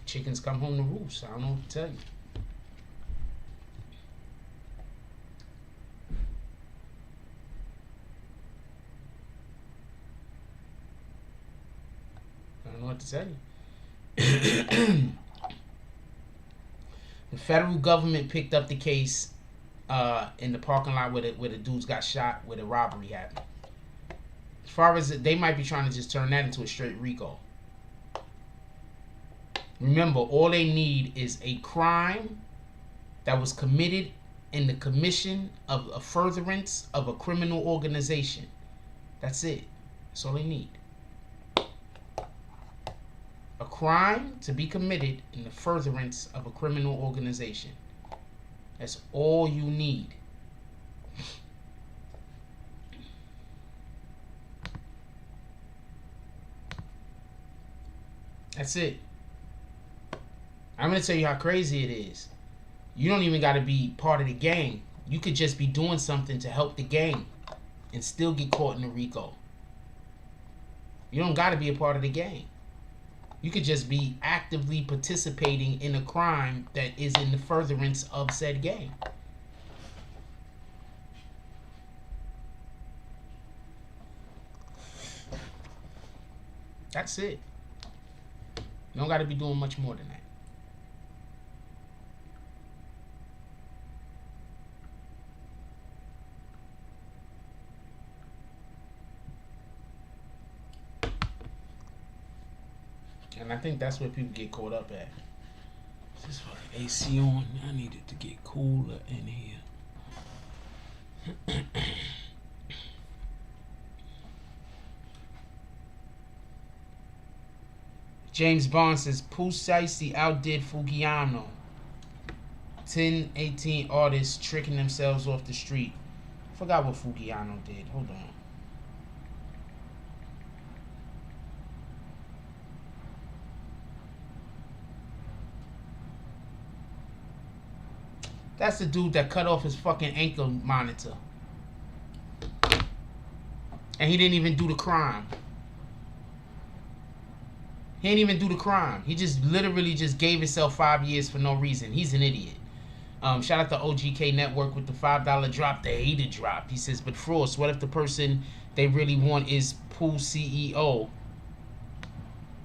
Chickens come home to roost. I don't know what to tell you. I don't know what to tell you. The federal government picked up the case in the parking lot where the dudes got shot, where the robbery happened. As far as they might be trying to just turn that into a straight RICO. Remember, all they need is a crime that was committed in the commission of a furtherance of a criminal organization. That's it. That's all they need. A crime to be committed in the furtherance of a criminal organization. That's all you need. That's it. I'm going to tell you how crazy it is. You don't even got to be part of the gang. You could just be doing something to help the gang and still get caught in a RICO. You don't got to be a part of the gang. You could just be actively participating in a crime that is in the furtherance of said gang. That's it. You don't got to be doing much more than that. And I think that's where people get caught up at. This fucking AC on. I need it to get cooler in here. James Bond says Pooh Shiesty outdid Fugiano. 10-18 artists tricking themselves off the street. Forgot what Fugiano did. Hold on. That's the dude that cut off his fucking ankle monitor. And he didn't even do the crime. He didn't even do the crime. He just literally just gave himself 5 years for no reason. He's an idiot. Shout out to OGK Network with the $5 drop, the hated drop. He says, but Frost, what if the person they really want is Pooh CEO?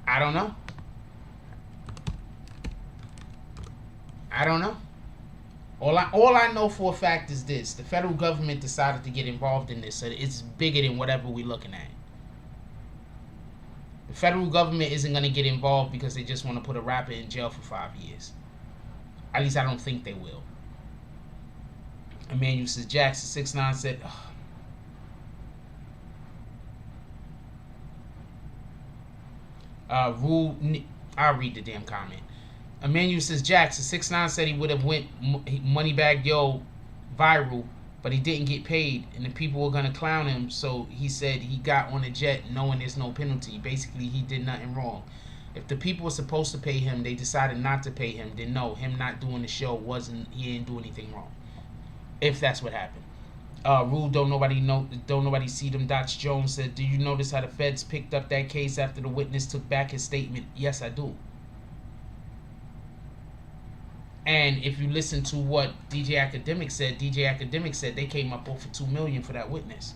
I don't know. I don't know. All I know for a fact is this. The federal government decided to get involved in this. So it's bigger than whatever we're looking at. The federal government isn't going to get involved because they just want to put a rapper in jail for 5 years. At least I don't think they will. Emmanuel says, Jackson 6'9" said, I'll read the damn comment. Emmanuel says, Jackson 6'9" said he would have went Moneybag Yo viral, but he didn't get paid, and the people were going to clown him, so he said he got on a jet knowing there's no penalty. Basically, he did nothing wrong. If the people were supposed to pay him, they decided not to pay him, then no, him not doing the show he didn't do anything wrong. If that's what happened. Rule, don't nobody see them. Dots Jones said, do you notice how the feds picked up that case after the witness took back his statement? Yes, I do. And if you listen to what DJ Academic said they came up over $2 million for that witness.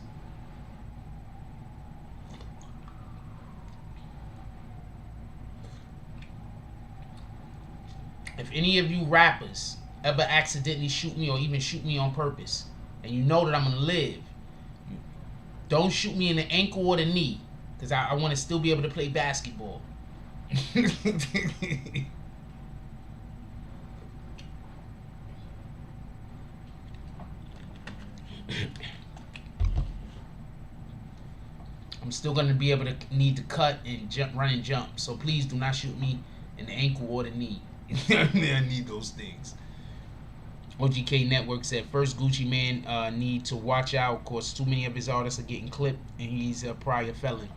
If any of you rappers ever accidentally shoot me or even shoot me on purpose, and you know that I'm gonna live, don't shoot me in the ankle or the knee, because I want to still be able to play basketball. I'm still going to be able to need to cut and jump, run and jump. So please do not shoot me in the ankle or the knee. I need those things. OGK Network said, first Gucci Man need to watch out. Of course, too many of his artists are getting clipped, and he's a prior felon.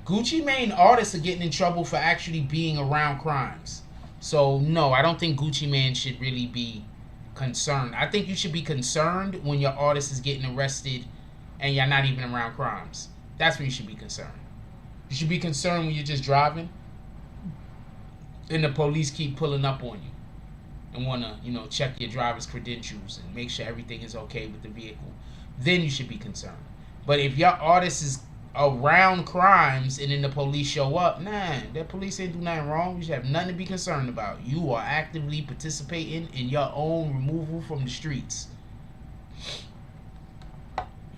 Gucci Mane artists are getting in trouble for actually being around crimes. So no, I don't think Gucci Mane should really be concerned. I think you should be concerned when your artist is getting arrested and you're not even around crimes. That's when you should be concerned. You should be concerned when you're just driving and the police keep pulling up on you and want to, you know, check your driver's credentials and make sure everything is okay with the vehicle. Then you should be concerned. But if your artist is around crimes and then the police show up, nah, that police ain't do nothing wrong. You should have nothing to be concerned about. You are actively participating in your own removal from the streets.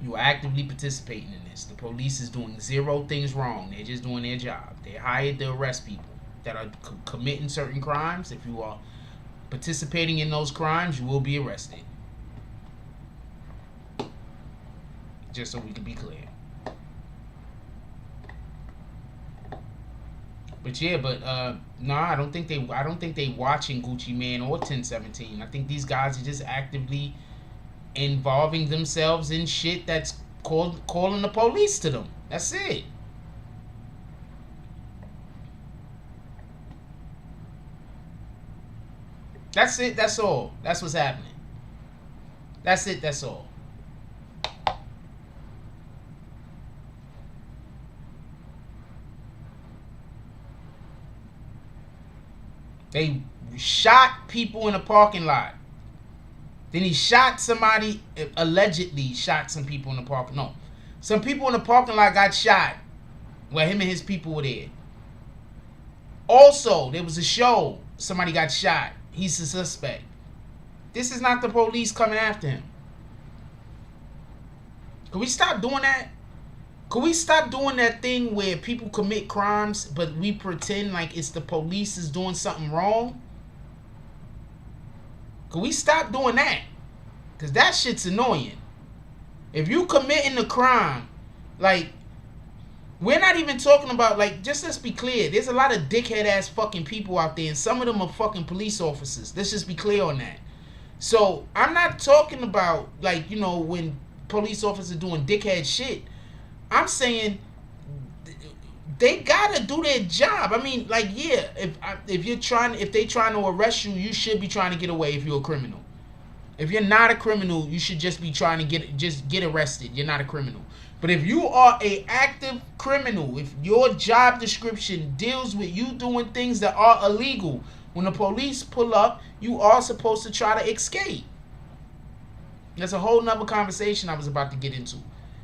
You are actively participating in this. The police is doing zero things wrong. They're just doing their job. They hired to arrest people that are committing certain crimes. If you are participating in those crimes, you will be arrested. Just so we can be clear. But yeah, no, I don't think they watching Gucci Mane or 1017. I think these guys are just actively involving themselves in shit that's calling the police to them. That's it. That's it. That's all. That's what's happening. That's it. That's all. They shot people in a parking lot. Then he shot somebody, allegedly shot some people in the parking lot. No. Some people in the parking lot got shot where him and his people were there. Also, there was a show. Somebody got shot. He's a suspect. This is not the police coming after him. Can we stop doing that? Can we stop doing that thing where people commit crimes, but we pretend like it's the police is doing something wrong? Can we stop doing that? Because that shit's annoying. If you committing a crime, like, we're not even talking about, like, just let's be clear. There's a lot of dickhead ass fucking people out there, and some of them are fucking police officers. Let's just be clear on that. So, I'm not talking about, like, you know, when police officers are doing dickhead shit. I'm saying they gotta do their job. I mean, like, yeah, if they trying to arrest you, you should be trying to get away if you're a criminal. If you're not a criminal, you should just be trying to get arrested. You're not a criminal. But if you are a active criminal, if your job description deals with you doing things that are illegal, when the police pull up, you are supposed to try to escape. That's a whole nother conversation I was about to get into.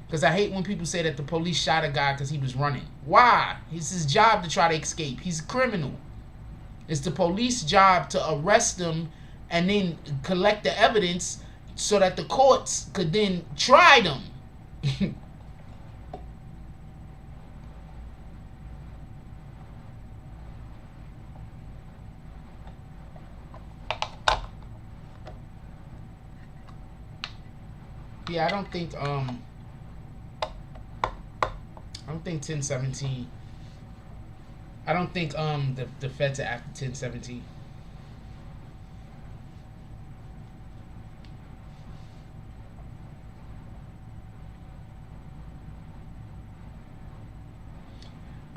Because I hate when people say that the police shot a guy because he was running. Why? It's his job to try to escape. He's a criminal. It's the police job to arrest him and then collect the evidence so that the courts could then try them. Yeah, I don't think 1017. I don't think the feds are after 1017.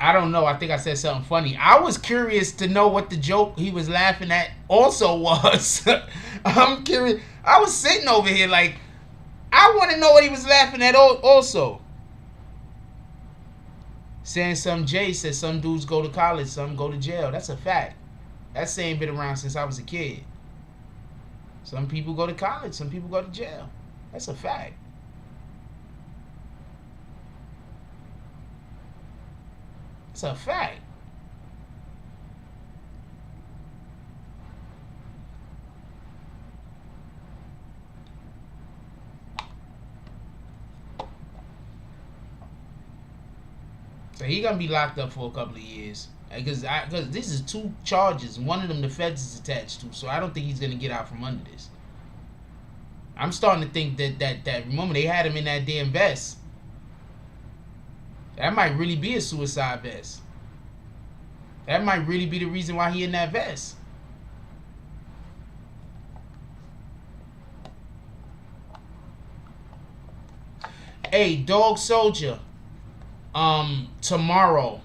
I don't know. I think I said something funny. I was curious to know what the joke he was laughing at also was. I'm curious. I was sitting over here like, I want to know what he was laughing at also. Saying some Jay says some dudes go to college, some go to jail. That's a fact. That saying been around since I was a kid. Some people go to college, some people go to jail. That's a fact. It's a fact. So he gonna be locked up for a couple of years because this is 2 charges. One of them the feds is attached to, so I don't think he's gonna get out from under this. I'm starting to think that remember they had him in that damn vest. That might really be a suicide vest. That might really be the reason why he in that vest. Hey, Dog Soldier. Tomorrow,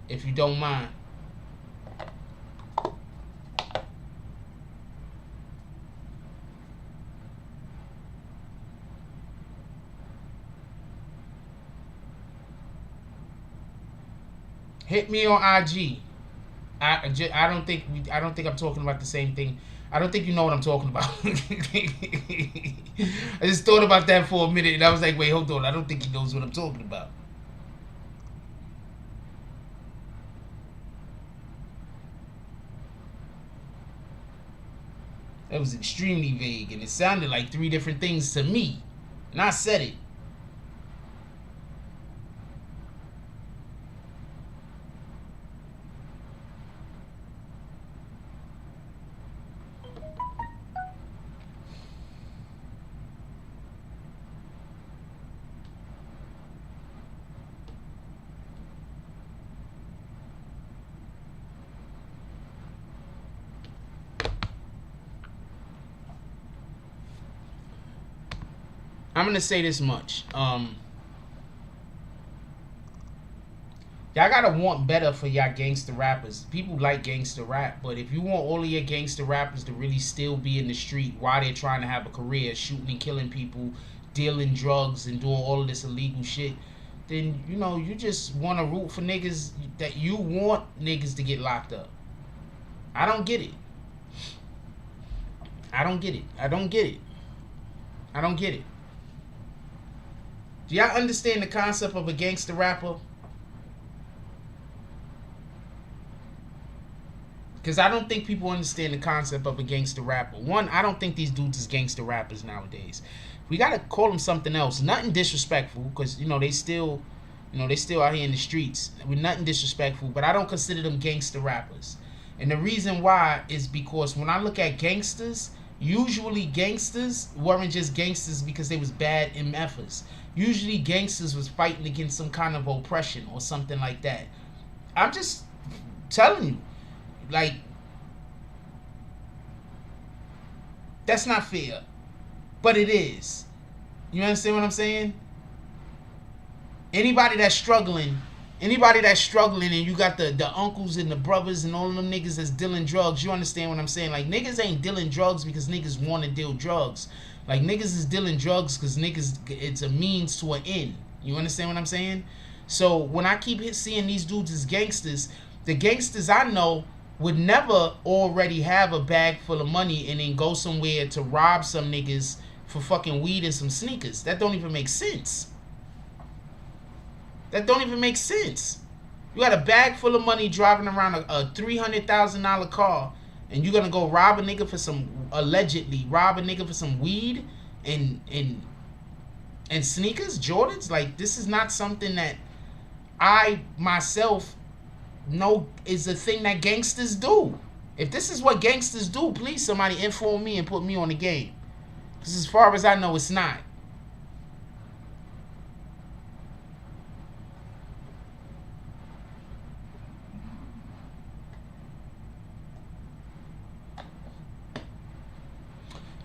if you don't mind, Hit me on IG. I don't think I'm talking about the same thing. I don't think you know what I'm talking about. I just thought about that for a minute and I was like, wait, hold on. I don't think he knows what I'm talking about. That was extremely vague and it sounded like 3 different things to me. And I said it. I'm gonna say this much. Y'all gotta want better for y'all gangster rappers. People like gangster rap, but if you want all of your gangster rappers to really still be in the street while they're trying to have a career, shooting and killing people, dealing drugs and doing all of this illegal shit, then you know you just want to root for niggas that you want niggas to get locked up. I don't get it. I don't get it. I don't get it. I don't get it. Do y'all understand the concept of a gangster rapper? Because I don't think people understand the concept of a gangster rapper. One, I don't think these dudes is gangster rappers nowadays. We gotta call them something else. Nothing disrespectful, because you know they still out here in the streets with nothing disrespectful. But I don't consider them gangster rappers. And the reason why is because when I look at gangsters, usually gangsters weren't just gangsters because they was bad MFers. Usually gangsters was fighting against some kind of oppression or something like that. I'm just telling you, like, that's not fair. But it is. You understand what I'm saying? Anybody that's struggling and you got the uncles and the brothers and all of them niggas that's dealing drugs, you understand what I'm saying? Like, niggas ain't dealing drugs because niggas want to deal drugs. Like, niggas is dealing drugs because niggas, it's a means to an end. You understand what I'm saying? So, when I keep seeing these dudes as gangsters, the gangsters I know would never already have a bag full of money and then go somewhere to rob some niggas for fucking weed and some sneakers. That don't even make sense. That don't even make sense. You got a bag full of money driving around a $300,000 car, and you're gonna go rob a nigga for some, allegedly rob a nigga for some weed and sneakers, Jordans? Like, this is not something that I myself know is a thing that gangsters do. If this is what gangsters do, please somebody inform me and put me on the game. Because as far as I know, it's not.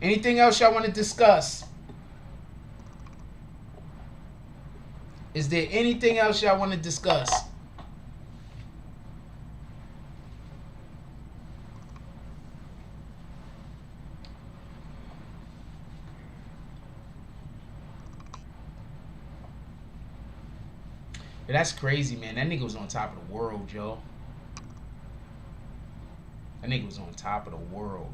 Anything else y'all want to discuss? Is there anything else y'all want to discuss? Yeah, that's crazy, man. That nigga was on top of the world, Joe. That nigga was on top of the world.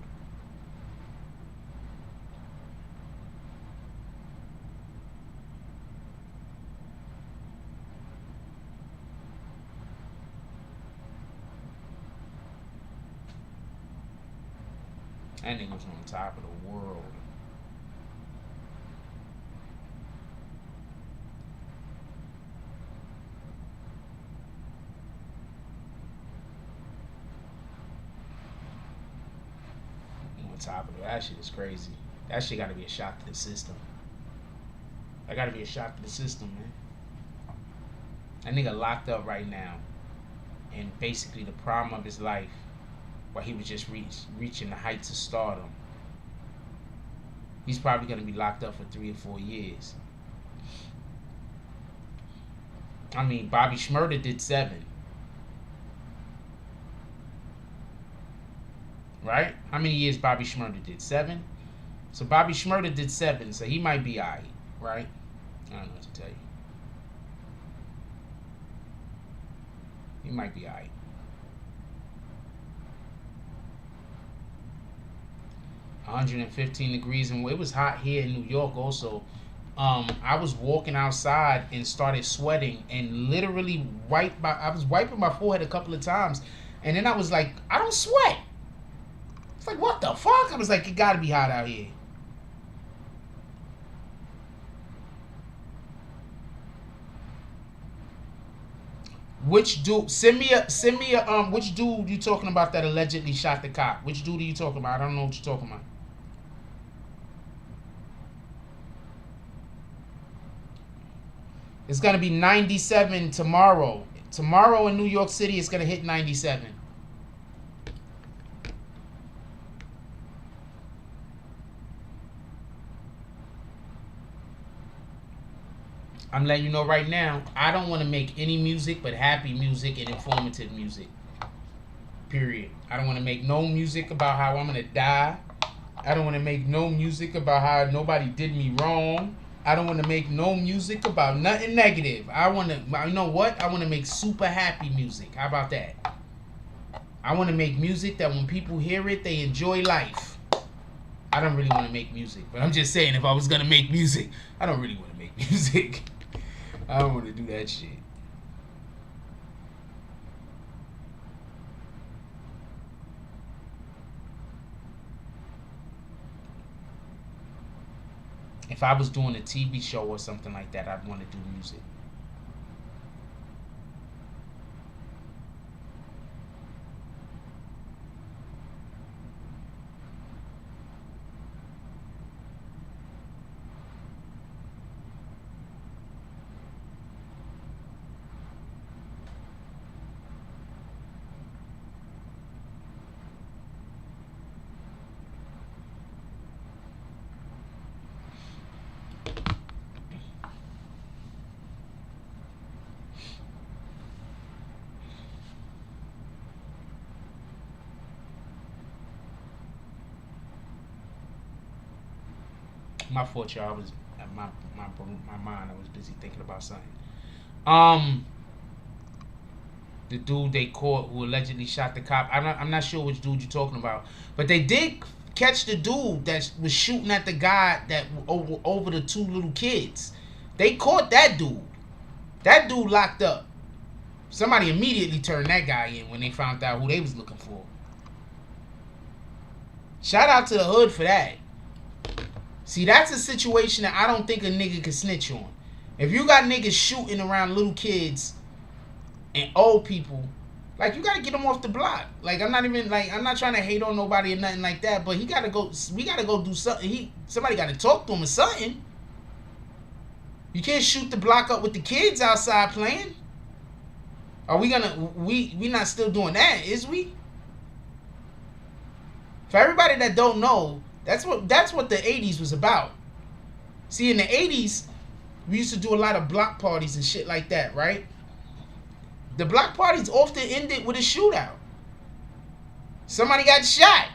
That nigga was on top of the world. On top of it. That shit is crazy. That shit gotta be a shock to the system. That gotta be a shock to the system, man. That nigga locked up right now. And basically the prime of his life, while he was just reaching the heights of stardom. He's probably going to be locked up for 3 or 4 years. I mean, Bobby Shmurda did 7. Right? How many years Bobby Shmurda did? 7? So Bobby Shmurda did 7, so he might be alright, right? I don't know what to tell you. He might be alright. $115 and it was hot here in New York also. I was walking outside and started sweating and literally I was wiping my forehead a couple of times, and then I was like, I don't sweat. It's like, what the fuck? I was like, it gotta be hot out here. Which dude? Send me a which dude you talking about that allegedly shot the cop? Which dude are you talking about? I don't know what you're talking about. It's gonna be 97 tomorrow. Tomorrow in New York City, it's gonna hit 97. I'm letting you know right now, I don't want to make any music but happy music and informative music. Period. I don't want to make no music about how I'm gonna die. I don't want to make no music about how nobody did me wrong. I don't want to make no music about nothing negative. I want to, you know what? I want to make super happy music. How about that? I want to make music that when people hear it, they enjoy life. I don't really want to make music, but I'm just saying, if I was going to make music, I don't really want to make music. I don't want to do that shit. If I was doing a TV show or something like that, I'd want to do music. My fault, y'all. I was my mind. I was busy thinking about something. The dude they caught who allegedly shot the cop. I'm not sure which dude you're talking about, but they did catch the dude that was shooting at the guy that over the two little kids. They caught that dude. That dude locked up. Somebody immediately turned that guy in when they found out who they was looking for. Shout out to the hood for that. See, that's a situation that I don't think a nigga can snitch on. If you got niggas shooting around little kids and old people, like, you gotta get them off the block. Like, I'm not trying to hate on nobody or nothing like that, but we gotta go do something. Somebody gotta talk to him or something. You can't shoot the block up with the kids outside playing. Are we not still doing that, is we? For everybody that don't know, that's what the 80s was about. See, in the 80s, we used to do a lot of block parties and shit like that, right? The block parties often ended with a shootout. Somebody got shot.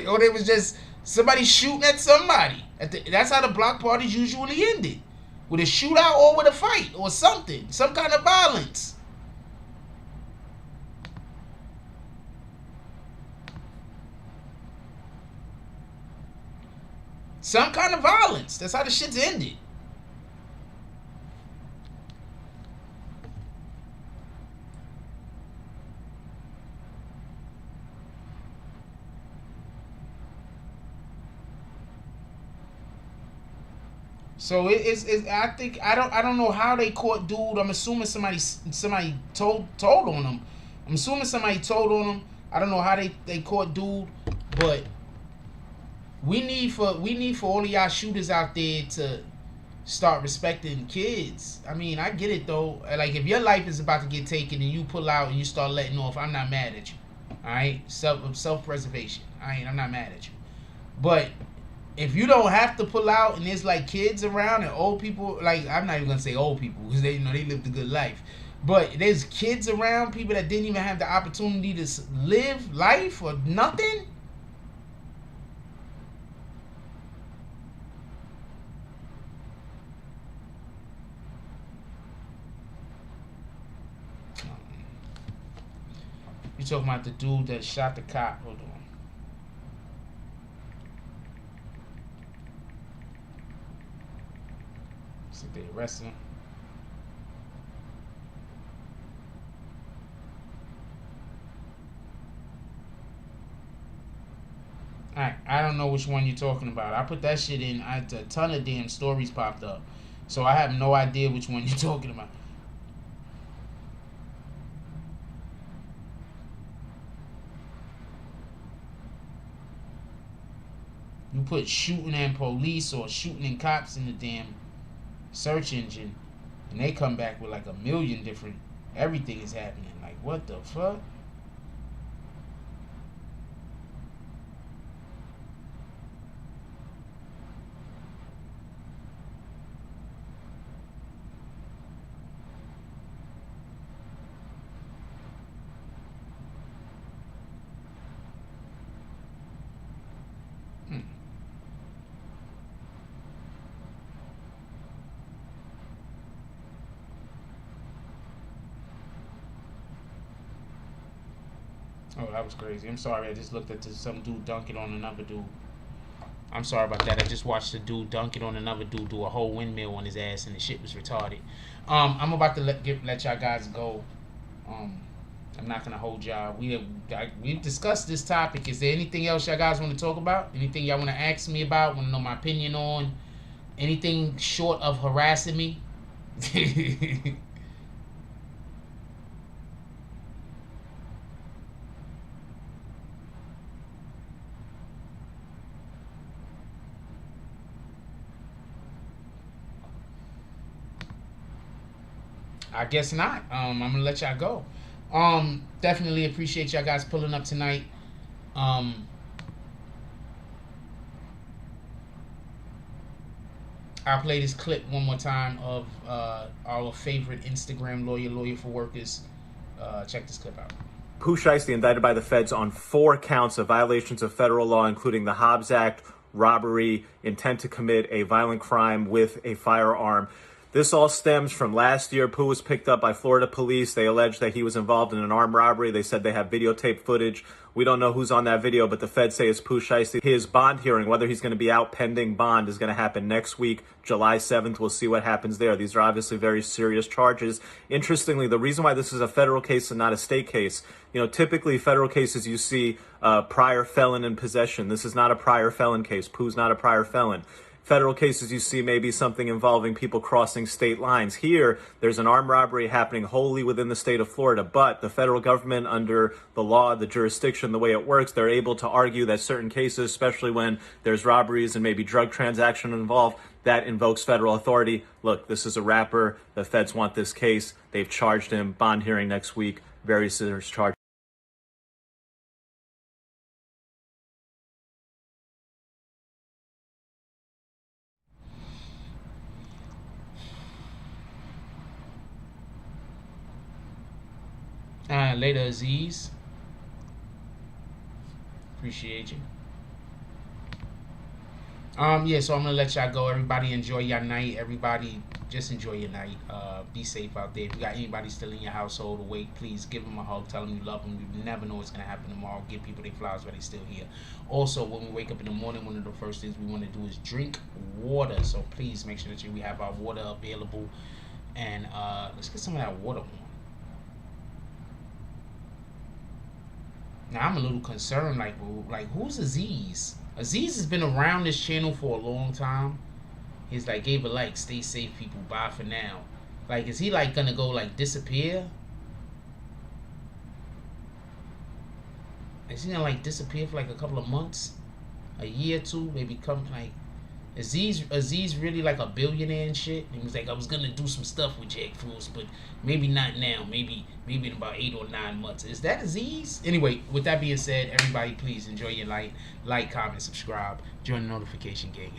Or there was just somebody shooting at somebody. That's how the block parties usually ended. With a shootout or with a fight or something. Some kind of violence. Some kind of violence. That's how the shit's ended. So I think I don't know how they caught dude. I'm assuming somebody told on him. I'm assuming somebody told on him. I don't know how they caught dude, but we need for all of y'all shooters out there to start respecting kids. I mean, I get it though. Like, if your life is about to get taken and you pull out and you start letting off, I'm not mad at you. All right, self-preservation. I'm not mad at you. But if you don't have to pull out and there's like kids around and old people, like, I'm not even gonna say old people because they lived a good life, but there's kids around, people that didn't even have the opportunity to live life or nothing. You talking about the dude that shot the cop? Hold on. So they arrested him. Alright, I don't know which one you're talking about. I put that shit in. A ton of damn stories popped up. So I have no idea which one you're talking about. You put shooting and police or shooting and cops in the damn search engine, and they come back with like a million different, everything is happening. Like, what the fuck? Oh, that was crazy. I'm sorry. I just looked at some dude dunking on another dude. I'm sorry about that. I just watched the dude dunking on another dude do a whole windmill on his ass, and the shit was retarded. I'm about to let y'all guys go. I'm not gonna hold y'all. We've discussed this topic. Is there anything else y'all guys want to talk about? Anything y'all want to ask me about? Want to know my opinion on? Anything short of harassing me? I guess not. I'm gonna let y'all go. Definitely appreciate y'all guys pulling up tonight. I'll play this clip one more time of our favorite Instagram lawyer for workers. Check this clip out. Pooh Shiesty indicted by the feds on 4 counts of violations of federal law, including the Hobbs Act, robbery, intent to commit a violent crime with a firearm. This all stems from last year. Pooh was picked up by Florida police. They alleged that he was involved in an armed robbery. They said they have videotape footage. We don't know who's on that video, but the feds say it's Pooh Shiesty. His bond hearing, whether he's going to be out pending bond, is going to happen next week, July 7th. We'll see what happens there. These are obviously very serious charges. Interestingly, the reason why this is a federal case and not a state case, typically federal cases you see prior felon in possession. This is not a prior felon case. Pooh's not a prior felon. Federal cases you see maybe something involving people crossing state lines. Here, there's an armed robbery happening wholly within the state of Florida, but the federal government, under the law, the jurisdiction, the way it works, they're able to argue that certain cases, especially when there's robberies and maybe drug transaction involved, that invokes federal authority. Look, this is a rapper. The feds want this case. They've charged him. Bond hearing next week. Very serious charge. Later, Aziz. Appreciate you. Yeah, so I'm gonna let y'all go. Everybody enjoy your night. Everybody just enjoy your night. Be safe out there. If you got anybody still in your household awake, please give them a hug. Tell them you love them. You never know what's gonna happen tomorrow. Give people their flowers while they're still here. Also, when we wake up in the morning, one of the first things we want to do is drink water. So please make sure that we have our water available. And let's get some of that water on. Now I'm a little concerned, like who's Aziz? Aziz has been around this channel for a long time. He's like, gave a like, stay safe, people, bye for now. Like, is he like gonna go like disappear? Is he gonna like disappear for like a couple of months, a year or two, maybe come like? Aziz really like a billionaire and shit? And he was like, I was gonna do some stuff with Jack Frost, but maybe not now. Maybe in about 8 or 9 months. Is that Aziz? Anyway, with that being said, everybody please enjoy your night. Like, comment, subscribe, join the notification gang.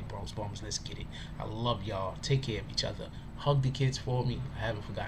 # Bronx Bombers. Let's get it. I love y'all. Take care of each other. Hug the kids for me. I haven't forgotten.